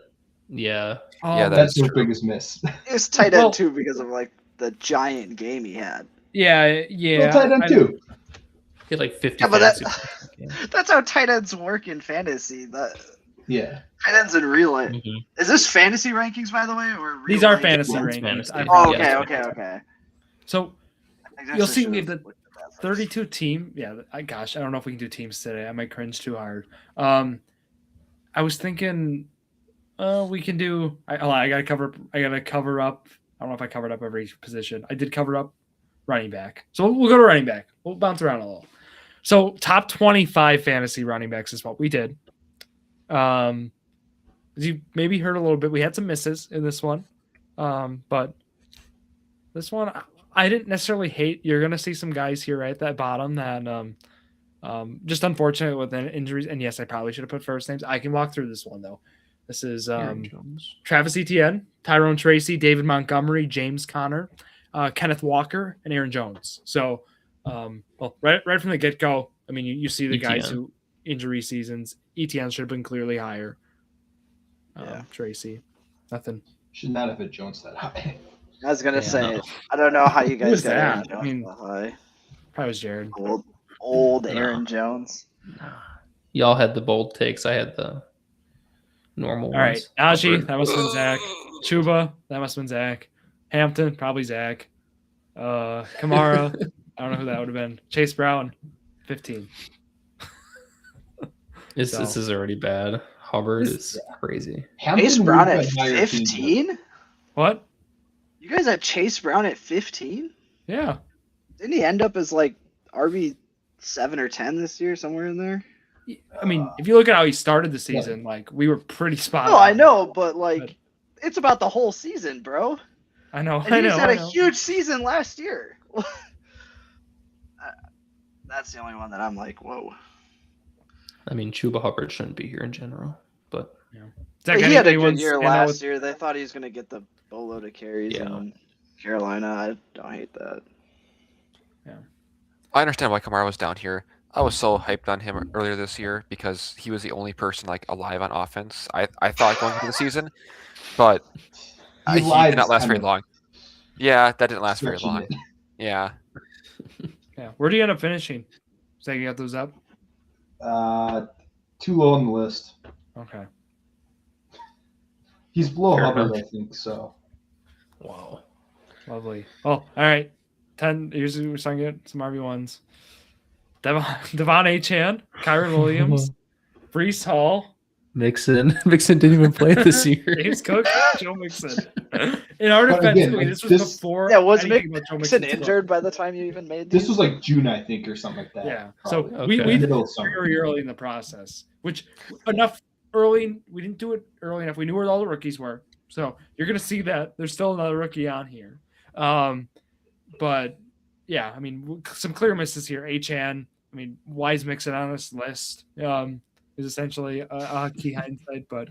Yeah. Yeah, That's is our true. biggest miss. He was tight end 2 because of like the giant game he had. Yeah. Still tight end 2. He had like 50 Yeah, but fantasy points in that game. that's how tight ends work in fantasy. Yeah. Tight ends in real life. Mhm. Is this fantasy rankings, by the way, or real These are life? fantasy It's rankings. fantasy. Oh, Yeah, okay, it's okay. So I guess You'll I see should've me the looked at that first. 32 team. Yeah, I don't know if we can do teams today. I might cringe too hard. I was thinking, we can do. I gotta cover up. I don't know if I covered up every position. I did cover up running back. So we'll go to running back. We'll bounce around a little. So top 25 fantasy running backs is what we did. As you maybe heard a little bit, we had some misses in this one. But this one I didn't necessarily hate. You're gonna see some guys here right at that bottom that just unfortunate with injuries. And yes, I probably should have put first names. I can walk through this one though. This is Travis Etienne, Tyrone Tracy, David Montgomery, James Conner, Kenneth Walker, and Aaron Jones. So right from the get-go, I mean you see the guys who injury seasons. Etienne should have been clearly higher. Tracy, nothing. Should not have hit Jones that high. I was gonna say, I don't know how you Who was guys got Aaron that? Jones I mean, that high. probably was Jared. Old Aaron Jones. Y'all had the bold takes. I had the normal All right, ones. Najee, that must have been Zach. Chuba, that must have been Zach. Hampton, probably Zach. Kamara, I don't know who that would have been. Chase Brown, 15. This is already bad. Hubbard is crazy. Chase Brown at 15? What? You guys had Chase Brown at 15? Yeah. Didn't he end up as like RB 7 or 10 this year, somewhere in there? I mean, if you look at how he started the season, like we were pretty spot on. No, I know, but like it's about the whole season, bro. I know. And he just had a huge season last year. That's the only one that I'm like, whoa. I mean, Chuba Hubbard shouldn't be here in general, but He had a good year last year. They thought he was going to get the boatload of carries in Carolina. I don't hate that. Yeah. I understand why Kamara was down here. I was so hyped on him earlier this year because he was the only person like alive on offense. I thought going into the season, but he did not last very long. Yeah, that didn't last very long. Yeah. Yeah. Where do you end up finishing? So you got those up? Too low on the list. Okay. He's below Fair Hubbard, enough. I think. So. wow. Lovely. Oh, all right. 10. Usually we're starting to get some RB1s. Devon A. Chan, Kyron Williams, Brees Hall, Mixon didn't even play this year. James Cook, Joe Mixon. In our But defense, again, like, this was this- before. Yeah, was anything about Joe Mixon Mixon's injured by the time you even made This these? was like June, I think, or something like that. Yeah. probably. So Okay. we did Middle it of summer. very early in the process, which enough early. We didn't do it early enough. We knew where all the rookies were. So you're gonna see that there's still another rookie on here. But yeah, I mean, some clear misses here. Achan. I mean, why is Mixon on this list? Is essentially a key hindsight, but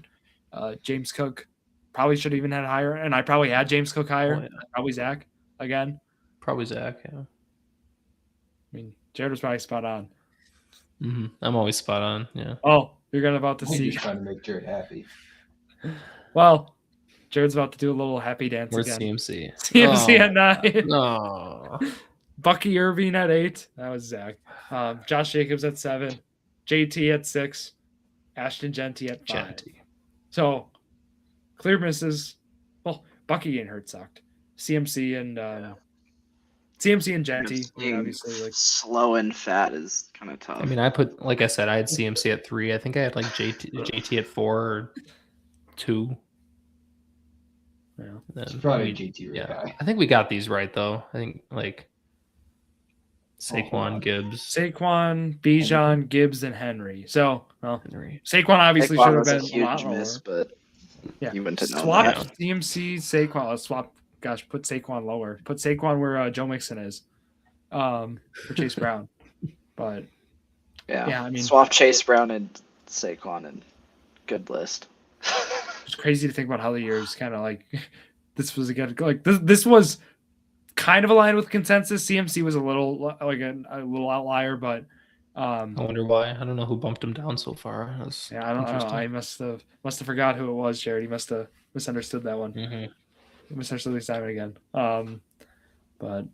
James Cook probably should have even had higher, and I probably had James Cook higher. Oh, yeah. Probably Zach again. Probably Zach. Yeah. I mean, Jared was probably spot on. I'm always spot on. Yeah. Oh, you're gonna about to I'm see. just trying to make Jared happy. Well, Jared's about to do a little happy dance Where's again. CMC? CMC at 9. No. Bucky Irving at 8. That was Zach. Josh Jacobs at 7. JT at 6. Ashton Genty at 5. Genty. So clear misses. Well, Bucky and Hurt sucked. CMC and Genty. Being Obviously, like slow and fat is kind of tough. I mean, like I said, I had CMC at 3. I think I had like JT at 4 or 2. yeah. It's Then probably we- a GT yeah. guy. I think we got these right though. I think like Saquon, on. Gibbs, Saquon, Bijan, Gibbs, and Henry. So, well, Henry. Saquon obviously Saquon should have was a been a lot huge lower. miss, but Yeah. you wouldn't have known Swap that. CMC, Saquon. Let's swap. Gosh, put Saquon lower. Put Saquon where Joe Mixon is. For Chase Brown. But Yeah, I mean- swap Chase Brown and Saquon, and good list. it's crazy to think about how the years kind of like this was again like this was kind of aligned with consensus. CMC was a little like a little outlier, but I wonder why. I don't know who bumped him down so far. That's yeah, I don't know. interesting. I must have forgot who it was, Jared. He must have misunderstood that one. Mhm. Misunderstood the assignment again. But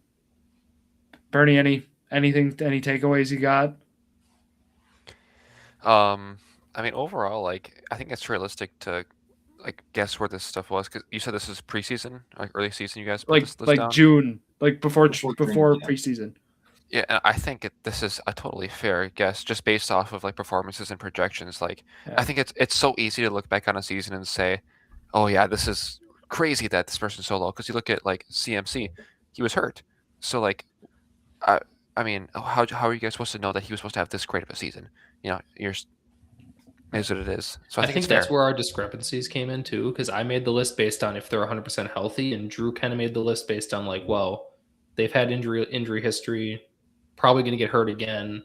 Bernie, any takeaways you got? I mean, overall, like, I think it's realistic to like guess where this stuff was because you said this is preseason, like early season. You guys put this list down? June, like before Before training camp. preseason. Yeah, and I think this is a totally fair guess just based off of like performances and projections. Like, Yeah. I think it's so easy to look back on a season and say, "Oh yeah, this is crazy that this person's so low." Because you look at like CMC, he was hurt, so like, I mean, how are you guys supposed to know that he was supposed to have this great of a season? You know, is what it is. So I think it's that's fair. where our discrepancies came in too, because I made the list based on if they're 100% healthy, and Drew kind of made the list based on like, well, they've had injury history, probably going to get hurt again,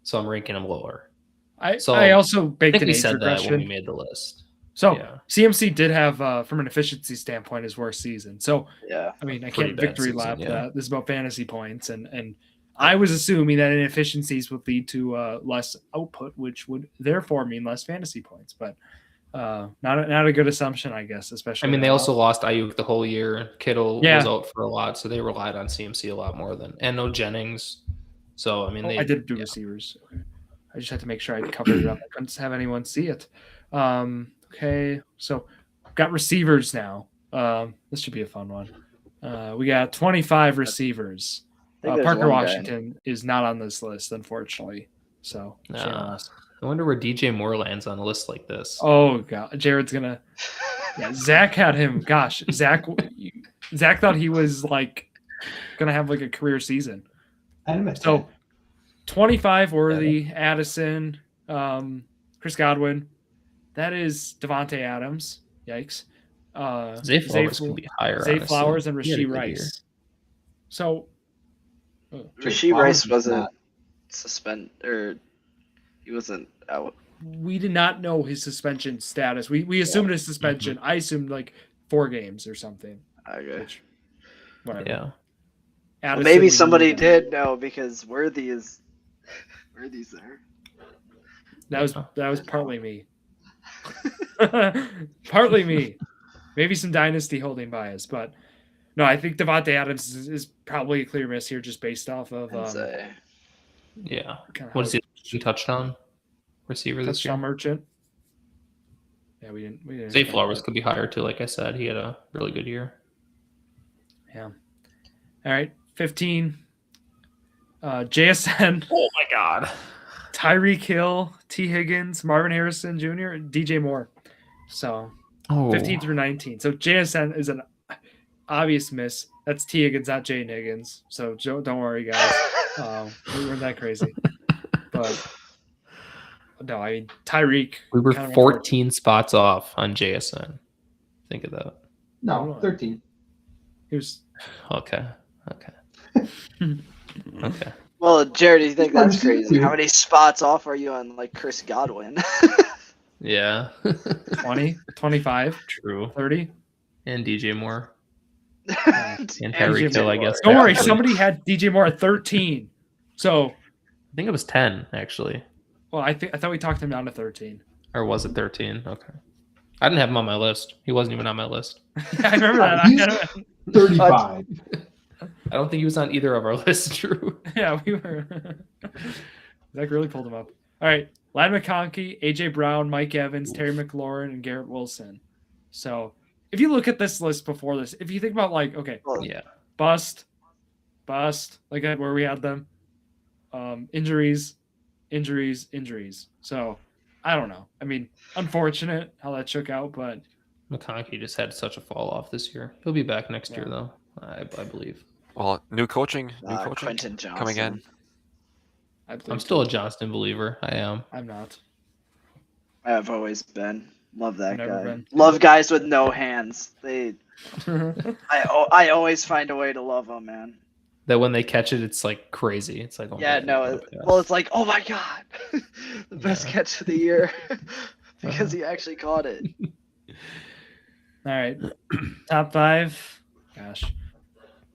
so I'm ranking them lower. I So, also I baked think an we age said that when we regression. made the list. So Yeah. CMC did have, from an efficiency standpoint, his worst season. So Yeah, I mean, I Pretty can't bad victory season, lap yeah. that. This is about fantasy points, and I was assuming that inefficiencies would lead to less output, which would therefore mean less fantasy points. But not a good assumption, I guess. Especially, I mean, they now. also lost Ayuk the whole year. Kittle Yeah. was out for a lot, so they relied on CMC a lot more and no Jennings. So I mean, I did do receivers. Okay. I just had to make sure I covered it up. I couldn't have anyone see it. Okay, so got receivers now. This should be a fun one. We got 25 receivers. I think there's Parker one guy. Washington is not on this list, unfortunately. So, shame on Nah. us. I wonder where DJ Moore lands on a list like this. Oh god, Jared's gonna. Yeah, Zach had him. Gosh, Zach thought he was like gonna have like a career season. I had him at So 10. 25 Worthy, Addison, Chris Godwin. That is Devontae Adams. Yikes. Zay Flowers could be higher. Zay honestly. Flowers and He had a Rasheed good year. Rice. So Rasheed Flowers Rice is wasn't not- suspended, or he wasn't out. we did not know his suspension status. We assumed his suspension. I assumed like 4 games or something. Okay. Which, whatever. Yeah. Well, Addison, maybe we somebody knew that. did know because Worthy's there. That was partly me. Partly me. Maybe some dynasty holding bias, but no, I think Devontae Adams is probably a clear miss here, just based off of And Zay. Yeah. kind of What is he? Touchdown receiver this year? touchdown merchant. Yeah, we didn't. Zay Flowers could be higher too. Like I said, he had a really good year. Yeah. All right, 15. JSN. Oh my god. Tyreek Hill, T. Higgins, Marvin Harrison Jr., and DJ Moore. So 15 through 19. So JSN is an obvious miss. That's T. Higgins, not Jaden Higgins. So don't worry, guys. We weren't that crazy. But no, I mean, Tyreek. We were 14 spots off on JSN. Think of that. No, 13. He was Okay. Okay. Well, Jared, do you think that's Honestly, crazy? How many spots off are you on, like, Chris Godwin? Yeah. 20, 25, True. 30. And DJ Moore. And And Tyreek Hill, I guess. Don't worry, actually. somebody had DJ Moore at 13. So, I think it was 10, actually. well, I thought we talked him down to 13. Or was it 13? Okay. I didn't have him on my list. He wasn't even on my list. I remember that. He's 35. I don't think he was on either of our lists, Drew. Yeah, we were. Zach really pulled him up. All right. Lad McConkey, AJ Brown, Mike Evans, Terry McLaurin, and Garrett Wilson. So if you look at this list before this, if you think about like, okay, Yeah. bust, like where we had them, injuries. So I don't know. I mean, unfortunate how that shook out, but McConkey just had such a fall off this year. He'll be back next year, though, I believe. Well, new coaching Quentin Johnson. coming in. I'm still a Johnston believer. I am. I'm not. I've always been. Love that Never guy. been. Love guys with no hands. I always find a way to love them, man. That when they catch it, it's like crazy. It's like, oh Yeah, my no. God. Well, it's like, oh my god, the best catch of the year because he actually caught it. All right. Top 5. Gosh.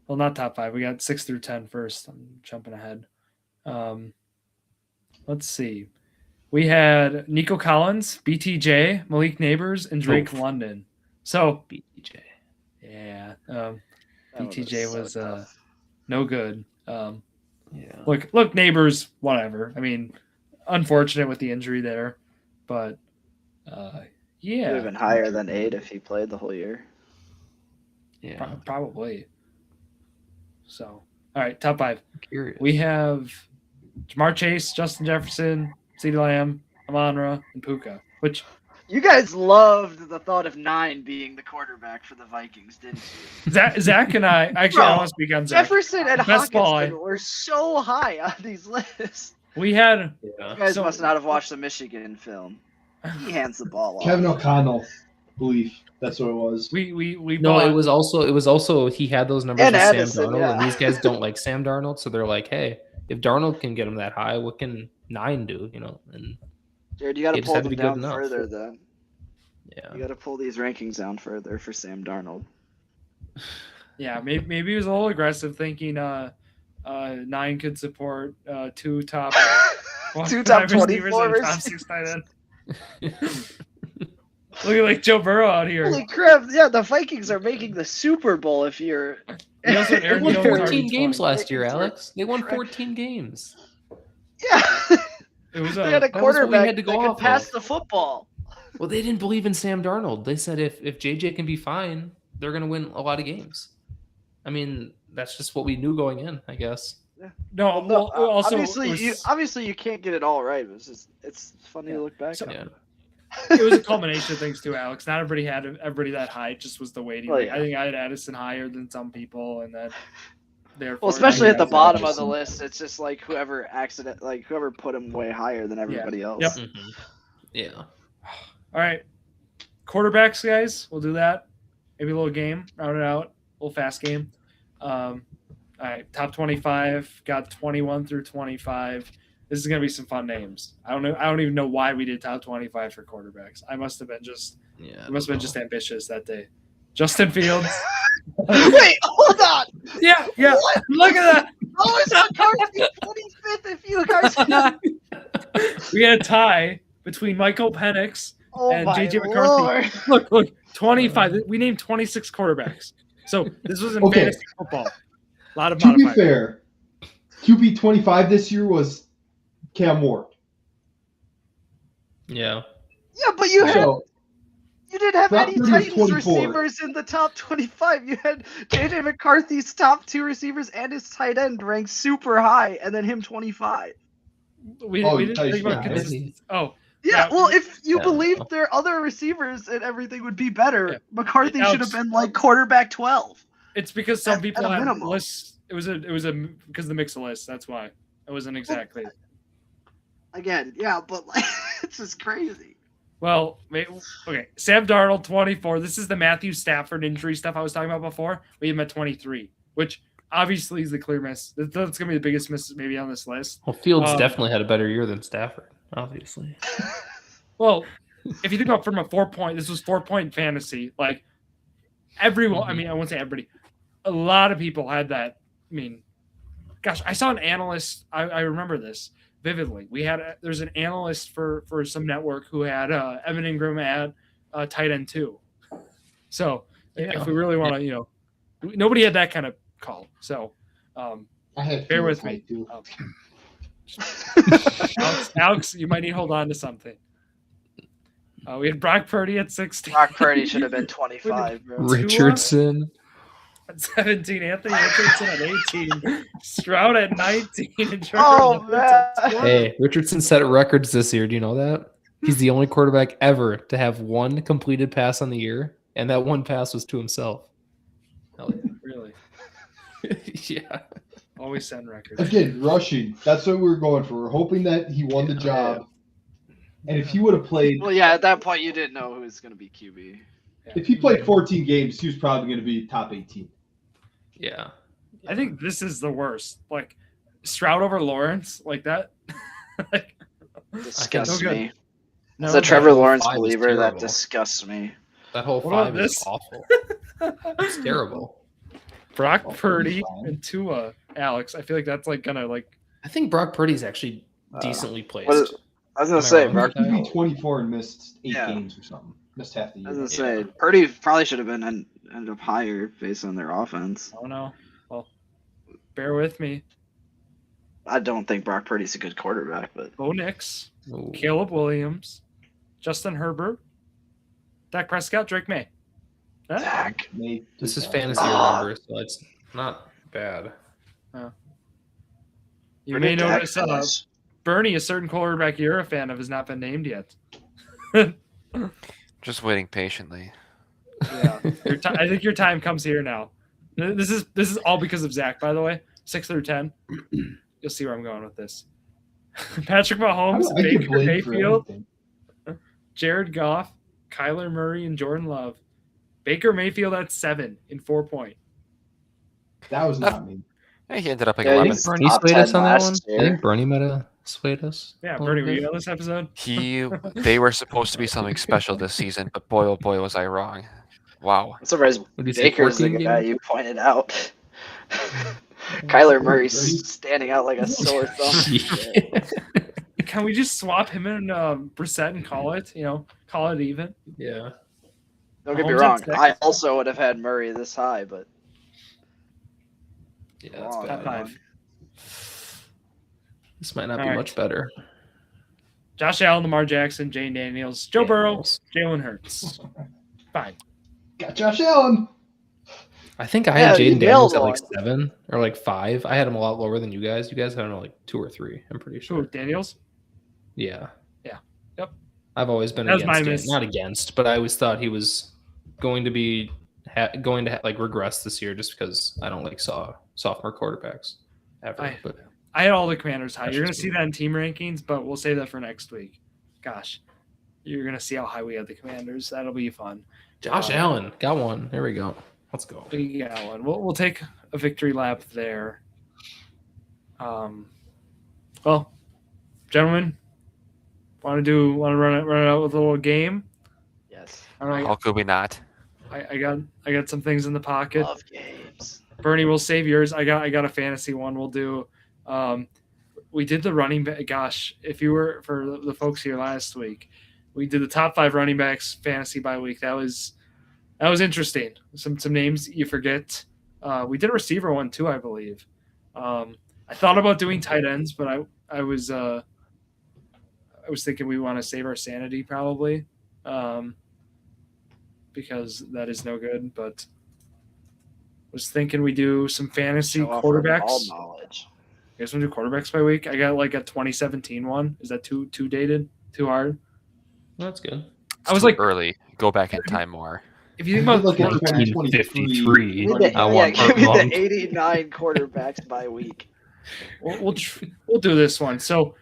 Well, not top 5. We got 6 through 10 first. I'm jumping ahead. Let's see. We had Nico Collins, BTJ, Malik Neighbors, and Drake London. So BTJ. Yeah. That BTJ was so tough. no good. Yeah. Look, Neighbors, whatever. I mean, unfortunate with the injury there, but He would have been higher than 8 if he played the whole year. Yeah. Probably. So, all right, top 5. I'm curious. We have Jamar Chase, Justin Jefferson, CeeDee Lamb, Amon-Ra, and Puka. Which You guys loved the thought of 9 being the quarterback for the Vikings, didn't you? Zach and I actually, I want to speak on Zach. Jefferson and Best ball Hawkinson were so high on these lists. We had Yeah. You guys So- must not have watched the Michigan film. He hands the ball off. Kevin O'Connell belief. That's what it was. we No, bought, it was also he had those numbers And with Addison, Sam Darnold, yeah. and these guys don't like Sam Darnold, so they're like, hey, if Darnold can get him that high, what can 9 do? You know, and Jared, you got to It just pull had to them be good down enough. further, then. yeah, You got to pull these rankings down further for Sam Darnold. yeah, maybe he was a little aggressive thinking 9 could support 2 top 2 top 24 24 and a top 6 tight end. Looking like Joe Burrow out here. Holy crap! Yeah, the Vikings are making the Super Bowl. If you're, He also had they Aaron won Jones 14 already games 20. last year, Alex. They won 14 games. yeah, It was they had a that was what we quarterback had to that go could off pass of. the football. Well, they didn't believe in Sam Darnold. They said if JJ can be fine, they're going to win a lot of games. I mean, that's just what we knew going in, I guess. no, No, well, also obviously you can't get it all right. It's funny to look back So- on. Yeah. it was a culmination of things too, Alex. Not everybody had everybody that high. It just was the waiting. Well, Like, yeah. I think I had Addison higher than some people, and then therefore, Well, especially at the guys bottom had of the list, it's just like whoever put him way higher than everybody else. Yep. Mm-hmm. Yeah. All right, quarterbacks, guys. We'll do that. Maybe a little game, round it out, a little fast game. All right, top 25. Got 21 through 25. This is gonna be some fun names. I don't even know why we did top 25 for quarterbacks. I must have been just ambitious that day. Justin Fields. Wait, hold on. Yeah. What? Look at that. How is McCarthy 25th if you guys? We had a tie between Michael Penix. Oh And my JJ McCarthy. Lord. Look, 25. We named 26 quarterbacks. So this was in Okay. fantasy football. A lot of To be modifiers. fair, QB 25 this year was Cam Ward. Yeah. Yeah, but you didn't have Top any 30 was Titans 24. receivers in the top 25. You had JJ McCarthy's top 2 receivers and his tight end ranked super high, and then him 25. We didn't Tyson think about Hill. consistency. Oh, Yeah, well, if you Yeah. believed their other receivers and everything would be better, Yeah. McCarthy Alex- should have been like quarterback 12. it's because some At people a had minimum. lists. It was a because of the mix of lists. That's why it wasn't exactly. Again, yeah, but like it's just crazy. Well, okay. Sam Darnold 24. This is the Matthew Stafford injury stuff I was talking about before. We have him at 23, which obviously is the clear miss. That's gonna be the biggest miss maybe on this list. Well, Fields definitely had a better year than Stafford, obviously. Well, if you think about from a 4-point, this was 4-point fantasy. Like everyone, I mean, I won't say everybody. A lot of people had that. I mean, gosh, I saw an analyst. I remember this vividly. There's an analyst for some network who had Evan Ingram at tight end 2. So if we really want to, nobody had that kind of call. So I had bear Fields with me. too. Alex, you might need to hold on to something. We had Brock Purdy at 16. Brock Purdy should have been 25, bro. Richardson. At 17, Anthony Richardson at 18, Stroud at 19, and Trevor Oh, Lawrence at man. 20. Hey, Richardson set records this year. Do you know that? He's the only quarterback ever to have one completed pass on the year, and that one pass was to himself. Hell Really? yeah. Yeah. Always send records. Again, rushing. That's what we were going for. We're hoping that he won the job. And if he would have played, Well, yeah, at that point you didn't know who was going to be QB. if he played 14 games, he was probably going to be top 18. Yeah. I think this is the worst. Like Stroud over Lawrence, like that. Like, Disgusts no good. me. no, As a Trevor Lawrence 5 is believer, that terrible. disgusts me. That whole What about 5 is this? awful. It's terrible. Brock Oh, Purdy he's fine. and Tua, Alex. I feel like that's like gonna like. I think Brock Purdy's actually decently placed. What is- I was going Am to I say, wrong? Brock, He could be 24 and missed 8 Yeah. games or something. Missed half the I was year. going to say, Purdy probably should have been ended up higher based on their offense. Oh no. Well, bear with me. I don't think Brock Purdy's a good quarterback, but Bo Nix, Ooh. Caleb Williams, Justin Herbert, Dak Prescott, Drake May. Huh? Dak. This is fantasy, remember, so it's not bad. You Where may did Dak notice finish? Bernie, a certain quarterback you're a fan of, has not been named yet. Just waiting patiently. Yeah, I think your time comes here now. This is all because of Zach, by the way. 6 through 10. You'll see where I'm going with this. Patrick Mahomes, I get Baker blamed for Mayfield, everything. Jared Goff, Kyler Murray, and Jordan Love. Baker Mayfield at 7 in 4-point. That was not me. Hey, he ended up like Yeah, 11. he's- Bernie top swayed 10 us on that one. last I year. think Bernie might have swayed us. Yeah, a Bernie, little were bit. you on this episode? They were supposed to be something special this season, but boy, oh boy, was I wrong. Wow. I'm surprised What did you say, Baker's the 14 guy games? you pointed out. Kyler Murray's standing out like a sore thumb. Can we just swap him and Brissett and call it? Call it even. Yeah. Don't get me Mahomes wrong. at 6. I also would have had Murray this high, but Yeah, that's Wrong. bad. Top 5. This might not All be right. much better. Josh Allen, Lamar Jackson, Jane Daniels, Joe Burrow, Jalen Hurts. Fine. Got Josh Allen. I think I Yeah, had you Jaden Daniels at nailed like 7 or like 5. I had him a lot lower than you guys. You guys had him at like 2 or 3. I'm pretty Who, sure. Daniels? Yeah. Yeah. Yep. I've always been That was my against miss. it. Not against, but I always thought he was going to be like regress this year just because I don't like sophomore quarterbacks ever. But I had all the Commanders high. That's You're going to just see me. that in team rankings, but we'll save that for next week. Gosh, you're going to see how high we have the Commanders. That'll be fun. Josh Allen got one. There we go. Let's go. We got one. We'll take a victory lap there. Well, gentlemen, want to run it out with a little game? yes, All right, How could we not? I got some things in the pocket. love games. Bernie, we'll save yours. I got a fantasy one. We'll do. We did the running back. Gosh, if you were for the folks here last week, we did the top 5 running backs fantasy by week. That was interesting. Some names you forget. We did a receiver one too, I believe. I thought about doing tight ends, but I was thinking we want to save our sanity probably, because that is no good. But was thinking we do some fantasy Show off our ball quarterbacks. knowledge. You guys want to do quarterbacks by week? I got like a 2017 one. Is that too dated? Too hard? That's good. I was too like- early. Go back in time more. If you think about Look at 1953. Give me the, I yeah, want give me Burt the 89 quarterbacks by week. we'll do this one. So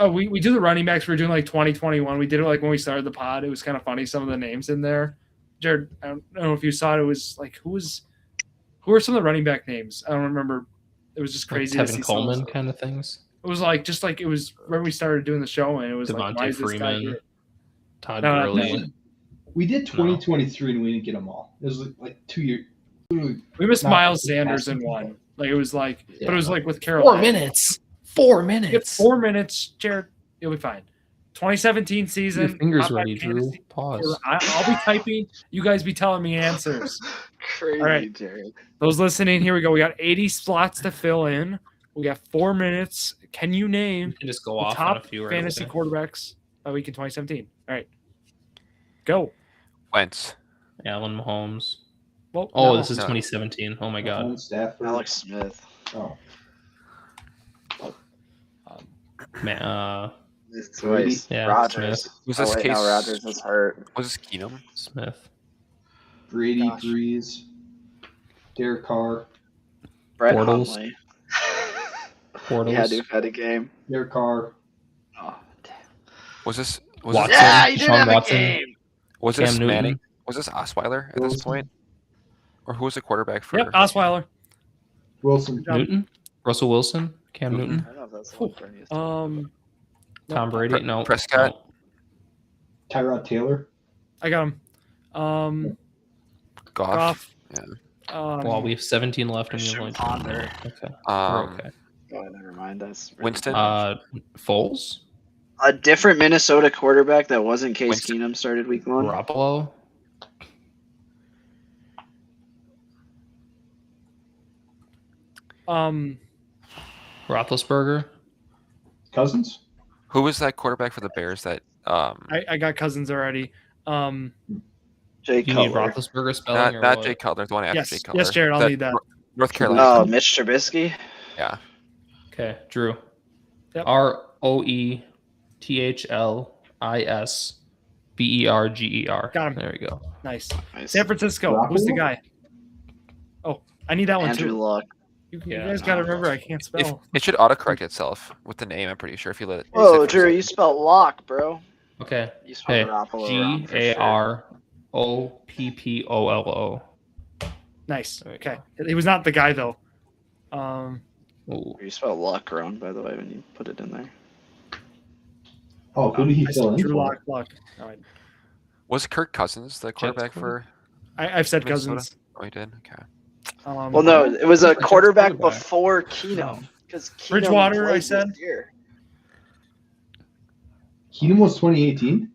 we do the running backs. We're doing like 2021. We did it like when we started the pod. It was kind of funny, some of the names in there. Jared, I don't know if you saw it. It was like who are some of the running back names? I don't remember. It was just Like crazy. to see Tevin some of Coleman those. kind of things. It was like just like it was when we started doing the show, and it was like, why Devontae is this guy Freeman, here? Todd No, not Gurley. We did 2023 and we didn't get them all. It was like 2 years. Literally, We missed Not Miles really Sanders in passing. one. Like it was like, but Yeah. it was like with Carolina. 4 minutes. 4 You minutes. get 4 minutes, Jared. You'll be fine. 2017 season. Your fingers top five ready, Drew. fantasy- Pause. I'll be typing. You guys be telling me answers. Crazy, All right. Jared. Those listening, here we go. We got 80 slots to fill in. We got 4 minutes. Can you name You can just go the off on a top few right fantasy away. quarterbacks by week in 2017? All right. Go. Wentz. Allen Mahomes. Well, Oh, no. this is No. 2017. Oh my god. Mahomes, Stafford. Alex Smith. Oh. Man, It's Brady. twice. Yeah, Rodgers. Smith. Was Oh, this wait, case? no, Rodgers is hurt. Was this Keenum? Smith. Brady, Gosh. Breeze, Derek Carr, Brett Bortles. Hundley. Bortles. Yeah, dude, had a game. Derek Carr. Oh, damn. Was this? Was Watson. this? Yeah, he did Deshaun have Watson. a game. Was Cam this Newton. Manning? Was this Osweiler at this Wilson. point? Or who was the quarterback for? Yep, Osweiler. Wilson. Newton. Russell Wilson. Cam Newton. Newton. I don't know if that's the one Bernie is. Tom Brady. No. Prescott. Tyrod Taylor. I got him. Goff. Goff. Yeah. Well, we have 17 left and we have only Christian 10 more. Ponder. Okay. We're okay. Oh, never mind. That's Winston. Foles. a different Minnesota quarterback that wasn't Case Winston. Keenum started week one. Garoppolo. Roethlisberger. Cousins. Who was that quarterback for the Bears that I got Cousins already. Jay You need Cutler. Roethlisberger spelling or not what? Jay Cutler, the one after Yes, Jay Cutler. yes, Jared, I'll need that. North Carolina. Oh, Mitch Trubisky. Yeah. Okay, Drew. Yep. ROETHLISBERGER. Got him. There we go. Nice. Nice. San Francisco. Who's the guy? Oh, I need that one Andrew too. Luck. You Yeah. guys got to remember, I can't If spell. it should autocorrect itself with the name, I'm pretty sure if you let it. Whoa, sit for a Drew, second. you spelled lock, bro. Okay. You spelled Hey, Garoppolo wrong for sure. GAROPPOLO. Nice. There we Okay. He was not the guy though. Ooh. You spelled luck wrong, by the way, when you put it in there. Oh, who did he I fill said in Drew for? Lock. No, Was Kirk Cousins the quarterback quarterback? for? I've said Minnesota? Cousins. Oh, he did. Okay. Well, no, it was a Jets quarterback quarterback. before Keenum. Because Bridgewater, I said. Keenum was 2018.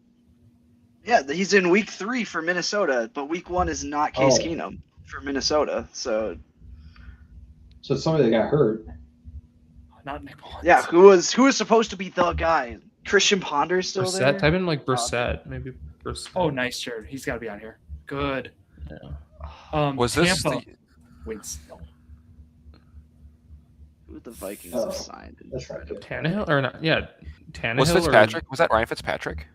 Yeah, he's in week 3 for Minnesota, but week 1 is not Case Oh. Keenum for Minnesota. So So it's somebody that got hurt. Not Nick Mullins. yeah, who was supposed to be the guy? Christian Ponder's still Brissett. there. Type in like Brissett. Maybe Brissett. Oh, nice, Jared. He's got to be on here. Good. Yeah. Was this Tampa the, wins. No. Who the Vikings Oh, have signed? That's right. Dude. Tannehill or not? Yeah, Tannehill was or Fitzpatrick? Was that Ryan Fitzpatrick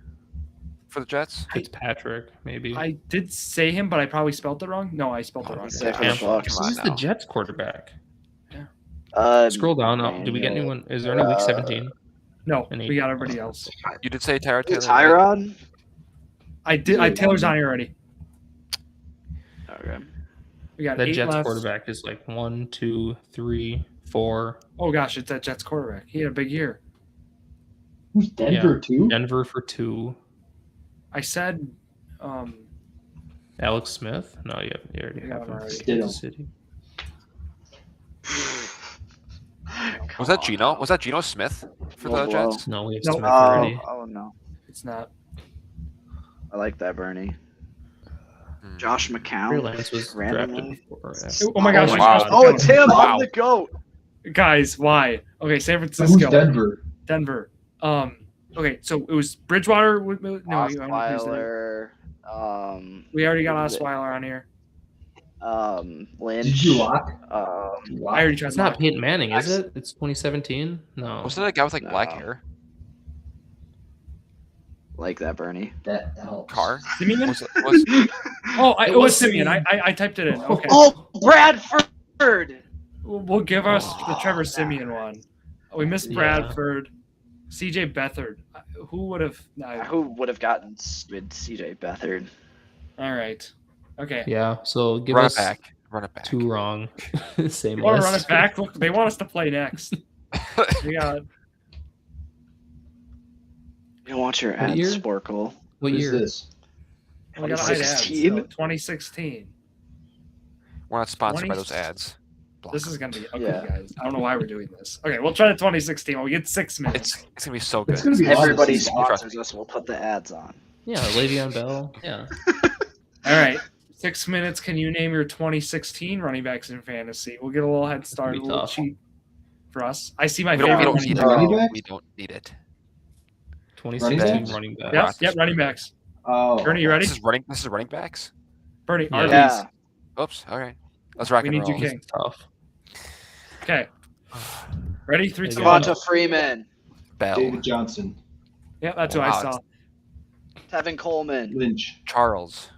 for the Jets? Fitzpatrick, maybe. I did say him, but I probably spelled it wrong. No, I spelled it wrong. Say for Damn, the Bucks. Come on Who's the now. Jets quarterback? Uh, Scroll down. Up. Did we get anyone? Is there any week 17? No, Any- we got everybody else. You did say Tyrod Taylor. right? Tyrod. I did. Taylor's on here already. Okay. We got That 8 Jets left. quarterback is like 1, 2, 3, 4. Oh gosh, it's that Jets quarterback. He had a big year. Who's Denver too? Denver for 2. I said, Alex Smith? No, you already Yeah, have him. already. Kansas City. Was that Geno? Was that Geno Smith for the Whoa. Jets? No, we have Nope. Smith already. Oh no, it's not. I like that Bernie. Hmm. Josh Trey McCown. Lance was randomly. drafted before. Oh my gosh. Oh my God. Oh, it's him. Wow. I'm the goat. Guys, why? Okay, San Who's Francisco, Denver? Denver. Okay, so it was Bridgewater. No, I don't know who's there. Osweiler. We already got who was it? Osweiler on here. Lynch. Did you lock? I already tried. It's not locking. Peyton Manning, is it? It's 2017. No. Wasn't that a guy with like black No. hair? Like that, Bernie. That helps. Carr? Simeon? Was it, It was Simeon. I typed it in. Okay. Oh, Bradford! We'll give us the Trevor Simeon one. We missed Yeah. Bradford. CJ Beathard. Who would have? No. Who would have gotten with CJ Beathard? All right. Okay. Yeah. So give run us it back. Run it back. 2 wrong. Same You want to list. run it back? Look, they want us to play next. We got. You don't want your What ad year? Sporkle. What What is year? this? We got hide ads. 2016? So 2016. We're not sponsored by 20 those ads. This is gonna be ugly, Yeah. guys. I don't know why we're doing this. Okay, we'll try the 2016 one. We get 6 minutes. It's gonna be so good. It's gonna be awesome. Everybody Trust sponsors us. We'll put the ads on. Yeah, Le'Veon Bell. Yeah. All right. 6 minutes. Can you name your 2016 running backs in fantasy? We'll get a little head start, a Be little tough. cheat for us. I see my We don't, favorite we don't running need back. it. We don't need it. 2016 backs? running back. Yep, yep, running backs. Oh, Bernie, you ready? This is running backs. Bernie, Yeah. RBs. Yeah. Oops. All right. Let's rock We and need you, roll. King. It's tough. Okay. Ready? 3, 2, Maybe 1. Devonta Freeman. Bell. David Johnson, Yeah, that's who I Wow, saw. Tevin Coleman. Lynch, Charles.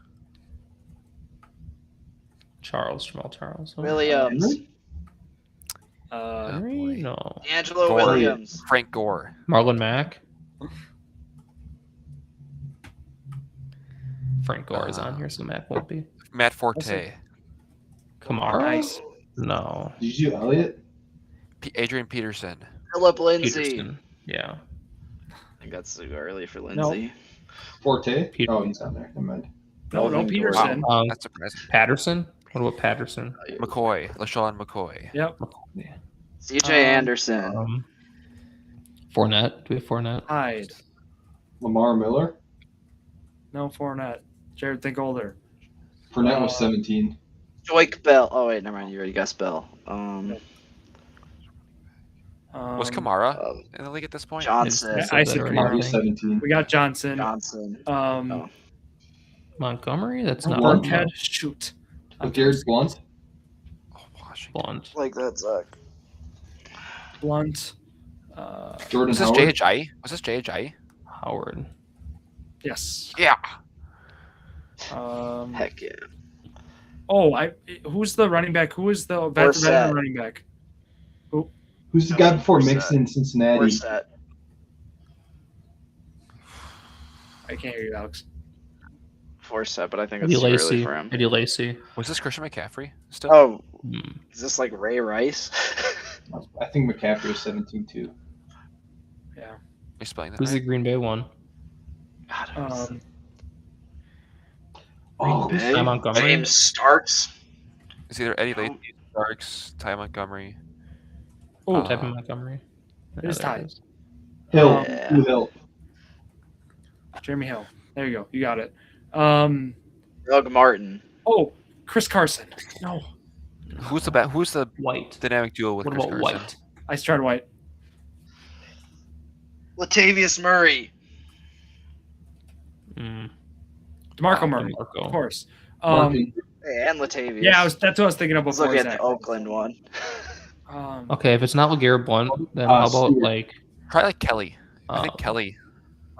Jamal Charles. Oh, Williams. Henry? Henry? boy. No. Angelo Gore. Williams. Frank Gore. Marlon Mack. Frank Gore is on here, so Mack won't be. Matt Forte. Kamara? Nice. No. Did you do Elliott? Adrian Peterson. Philip Lindsay. Peterson. Yeah. I think that's too early for Lindsay. Forte? Peter- Oh, he's on there. Never mind. No, Melvin Peterson. That's surprising. Patterson. What about Patterson? McCoy. LaShawn McCoy. Yep. CJ Anderson. Fournette. Do we have Fournette? Hyde. Lamar Miller? No, Fournette. Jared, think older. Fournette was 17. Joik Bell. Oh, wait, never mind. You already guessed Bell. Was Kamara in the league at this point? Johnson. Yeah, I said Already, Kamara. He was 17. We got Johnson. Johnson. Um, Montgomery? That's not Burkhead. Shoot. Garrett Blunt? Oh, Washington. Blunt. Like that, Zach. Blunt. Jordan Was this Howard? JHI? Was this JHI? Howard. Yes. Yeah. Heck yeah. Who's the running back? Who is the Forsett. veteran running back? Who's the guy before Forsett. Mixon in Cincinnati? Forsett. I can't hear you, Alex. Forsett, but I think Eddie it's too early Lacy. for him. Eddie Lacy. Was this Christian McCaffrey still? Oh, Hmm. is this like Ray Rice? I think McCaffrey was 17 too. Yeah. You're spelling that Who's the right? Green Bay one? God, who's Oh, Green Ty Bay? Montgomery? James Starks. It's either Eddie Lacy, Starks, Ty Montgomery. Oh, Type in Montgomery. It is there Ty. is. Hill. Yeah. Drew Hill. Jeremy Hill. There you go. You got it. Doug Martin. Chris Carson. No, Who's the White. dynamic duo with What Chris about Carson? White? I started White. Latavius Murray. DeMarco Murray, DeMarco. of course. Martin. And Latavius. Yeah, that's what I was thinking of Let's before. look at Zach. the Oakland one. Okay, if it's not LeGarrette Blunt, then how about Stewart. like Probably like Kelly. I think uh, Kelly.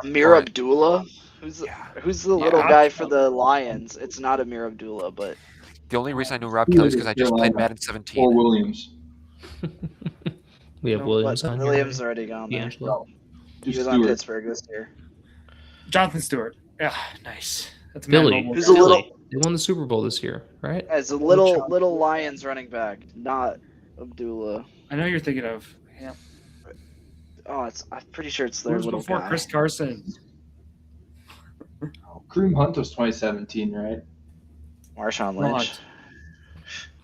Amir Right. Abdullah. Who's the little Yeah. guy for the Lions? It's not Amir Abdullah, but The only reason I knew Rob Who Kelly is is because I it? just played Carolina. Madden Or 17. Williams. we have No, Williams but on Williams here. already gone there. D'Angelo. He Just was on Stewart. Pittsburgh this year. Jonathan Stewart. Yeah, nice. That's Philly. Mobile Who's guy. a little- Philly. They won the Super Bowl this year, right? As a little Lions running back, not Abdullah. I know you're thinking of. Yeah. Oh, I'm pretty sure it's their Who's little before guy. Chris Carson? Kareem Hunt was 2017, right? Marshawn Lynch.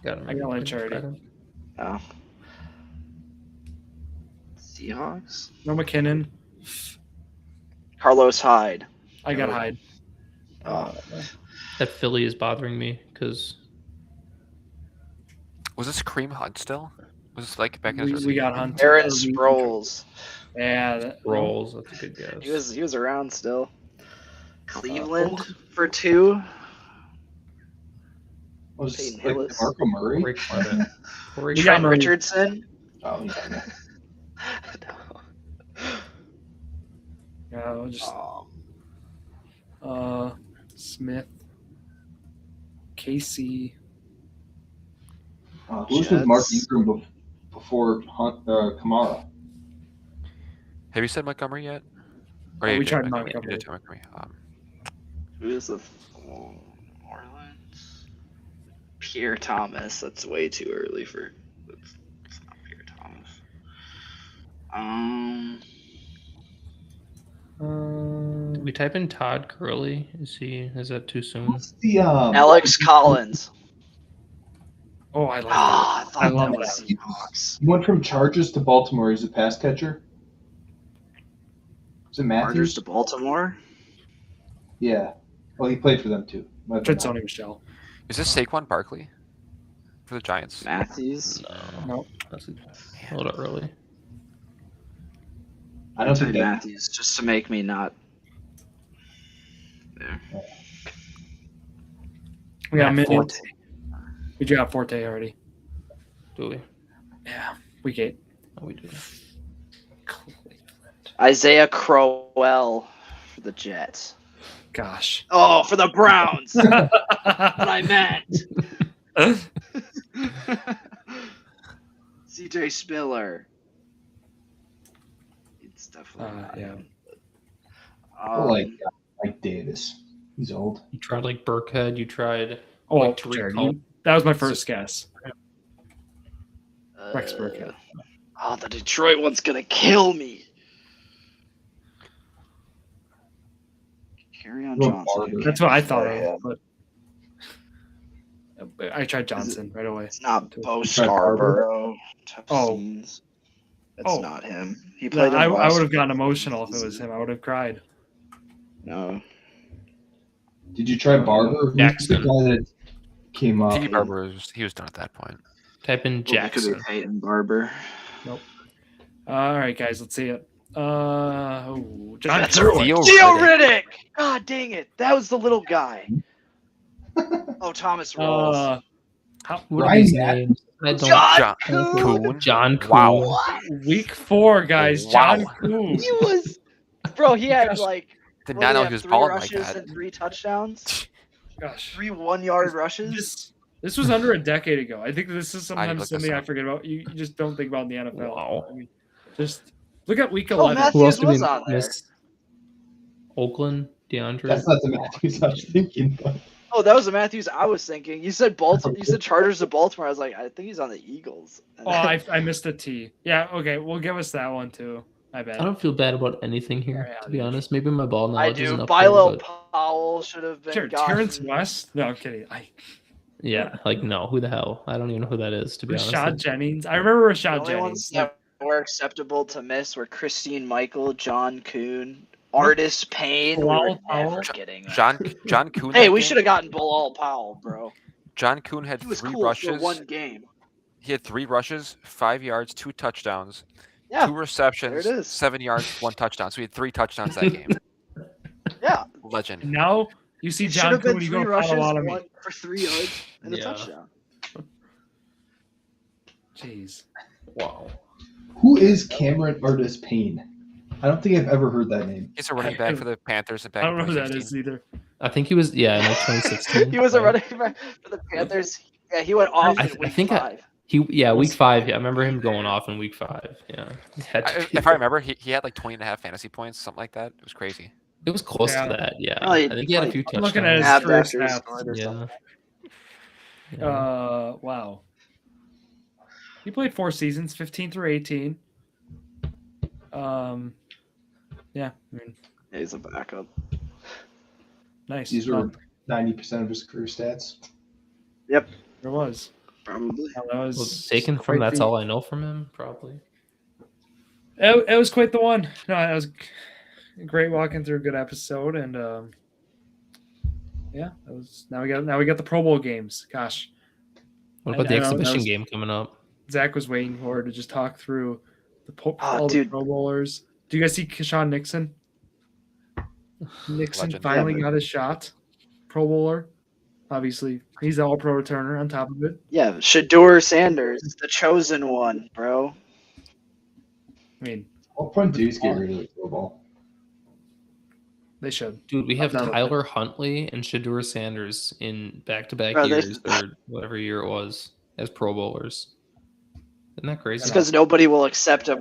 Got him. I got Lynch already. Oh. Seahawks. No McKinnon. Carlos Hyde. I got Hyde. That Philly is bothering me because Was this Kareem Hunt still? Was this like back in his We rookie? got Hunt. Aaron Sproles. Yeah. Rolls. That's a good guess. He was around still. Cleveland for 2. Was Peyton like Hillis. DeMarco Murray? Corey Clement. Corey We got Trent Murray. Richardson. Oh yeah. No. Yeah, we'll just Smith, Casey. Who was with Mark Jets. Ingram before Kamara? Have you said Montgomery yet? Or Oh, you we did tried Montgomery. Montgomery. You did Montgomery. Who is the Orleans? Pierre Thomas. That's way too early for. It's not Pierre Thomas. Did we type in Todd Gurley? Is that too soon? Who's the Alex Collins. Oh, I love Ah, I I thought love that was that. Seahawks. He went from Chargers to Baltimore. He's a pass catcher. Is it Chargers Matthews? to Baltimore. Yeah. Well, he played for them too. Might that. be not. Sony Michelle. Is this Saquon Barkley for the Giants? Matthews. No, that's a little early. I don't Type think that. Matthews just to make me not. There. We got Matt Forte. Forte. We got Forte already. Do we? Yeah, week 8. Oh, we do. Isaiah Crowell for the Jets. Gosh. Oh, for the Browns. What I meant. CJ Spiller. It's definitely not Yeah. him. Like Davis. He's old. You tried like Burkhead. You tried. Oh, Like Tariq Jared, Cohen. that was my first guess. uh, Rex Burkhead. Oh, the Detroit one's gonna kill me. Carryon Real Johnson. Barber. That's what I thought Yeah. of, but I tried Johnson right away. It's not Bo Trent Barber. Scarborough. Oh. That's Oh. not him. He played. I in would last have gotten week. emotional if it was him. I would have cried. No. Did you try Barber? Who's the Jackson. guy that came up? Tiki Barber was done at that point. Type in Well, it could Jackson. be Peyton Barber. All right, guys, let's see it. John That's Pruitt. Theo Theo Riddick. Riddick. God dang it! That was the little guy. Oh, Thomas Rawls. What are Ryan these Matt- names? I don't. John John Coon. Coon. John Coon. Wow. Week 4, guys. John Wow. Coon. He was, bro. He had Gosh. like. Did what not did know have, he was 3 balling like rushes that. and 3 touchdowns. Gosh. 3 1-yard rushes. This was under a decade ago. I think this is sometimes looked this something I up. forget about. You just don't think about in the NFL. Wow. I mean, just look at week Oh, 11. Matthews Who else did we was on there. miss? Oakland, DeAndre. That's not the Matthews I was thinking. But Oh, that was the Matthews I was thinking. You said Baltimore. You said Chargers to Baltimore. I was like, I think he's on the Eagles. Oh, I missed a T. Yeah, okay. Well, give us that one too. I bet. I don't feel bad about anything here, Yeah, to be dude. honest. Maybe my ball I knowledge do. isn't up Bilo there, but Powell should have been. Sure, gotten. Terrence West. No, I'm kidding. yeah, like no, who the hell? I don't even know who that is, to be honest. Rashad Jennings. I remember The Rashad only ones Jennings. that were acceptable to miss were Christine Michael, John Kuhn, Artis Payne. We were Bilal Powell. never getting that. John Coon. Hey, that we game- should have gotten Bilal Powell, bro. John Coon had He was 3 cool rushes. for one game. He had 3 rushes, 5 yards, 2 touchdowns, Yeah, 2 receptions, there it is. 7 yards, 1 touchdown. So he had 3 touchdowns that game. yeah. Legend. And now you see It should John have Coon. been You 3 go rushes, Potawatomi. 1 for 3 yards, and a Yeah. touchdown. Jeez. Wow. who is Cameron Artis Payne? I don't think I've ever heard that name. He's a running back for the Panthers and back I don't know in who that 2016. is either. I think he was, in like 2016. He was a right? running back for the Panthers. Yeah, he went off I in week think 5. Week 5. Yeah, I remember him going off in week 5. Yeah. If I remember, he had like 20.5 fantasy points, something like that. It was crazy. It was close Yeah. to that, yeah. Oh, he- I think he had a few I'm touchdowns. looking at his Ab career after he stats. scored or something. Yeah. Wow. He played 4 seasons, 15 through 18. Yeah, I mean, Yeah, he's a backup. nice. These No, were 90% of his career stats. Yep, there was. probably. No, that was Well, taken from quite that's the- all I know from him, probably. It was quite the one. No, it was great walking through a good episode, and yeah, it was. Now we got the Pro Bowl games. Gosh, What about I the know, that exhibition was- game coming up? Zach was waiting for to just talk through all the dude. Pro Bowlers. Do you guys see Keyshawn Nixon? Nixon Legend. finally Yeah, got his shot. Pro Bowler. Obviously, he's the All-Pro returner on top of it. Yeah, Shador Sanders, the chosen one, bro. I mean, What point do you get rid of the football? they should. Dude, we have I'm done with Tyler Huntley and Shador Sanders in back-to-back Bro, they- years or whatever year it was as Pro Bowlers. Isn't that It's crazy? because nobody will accept a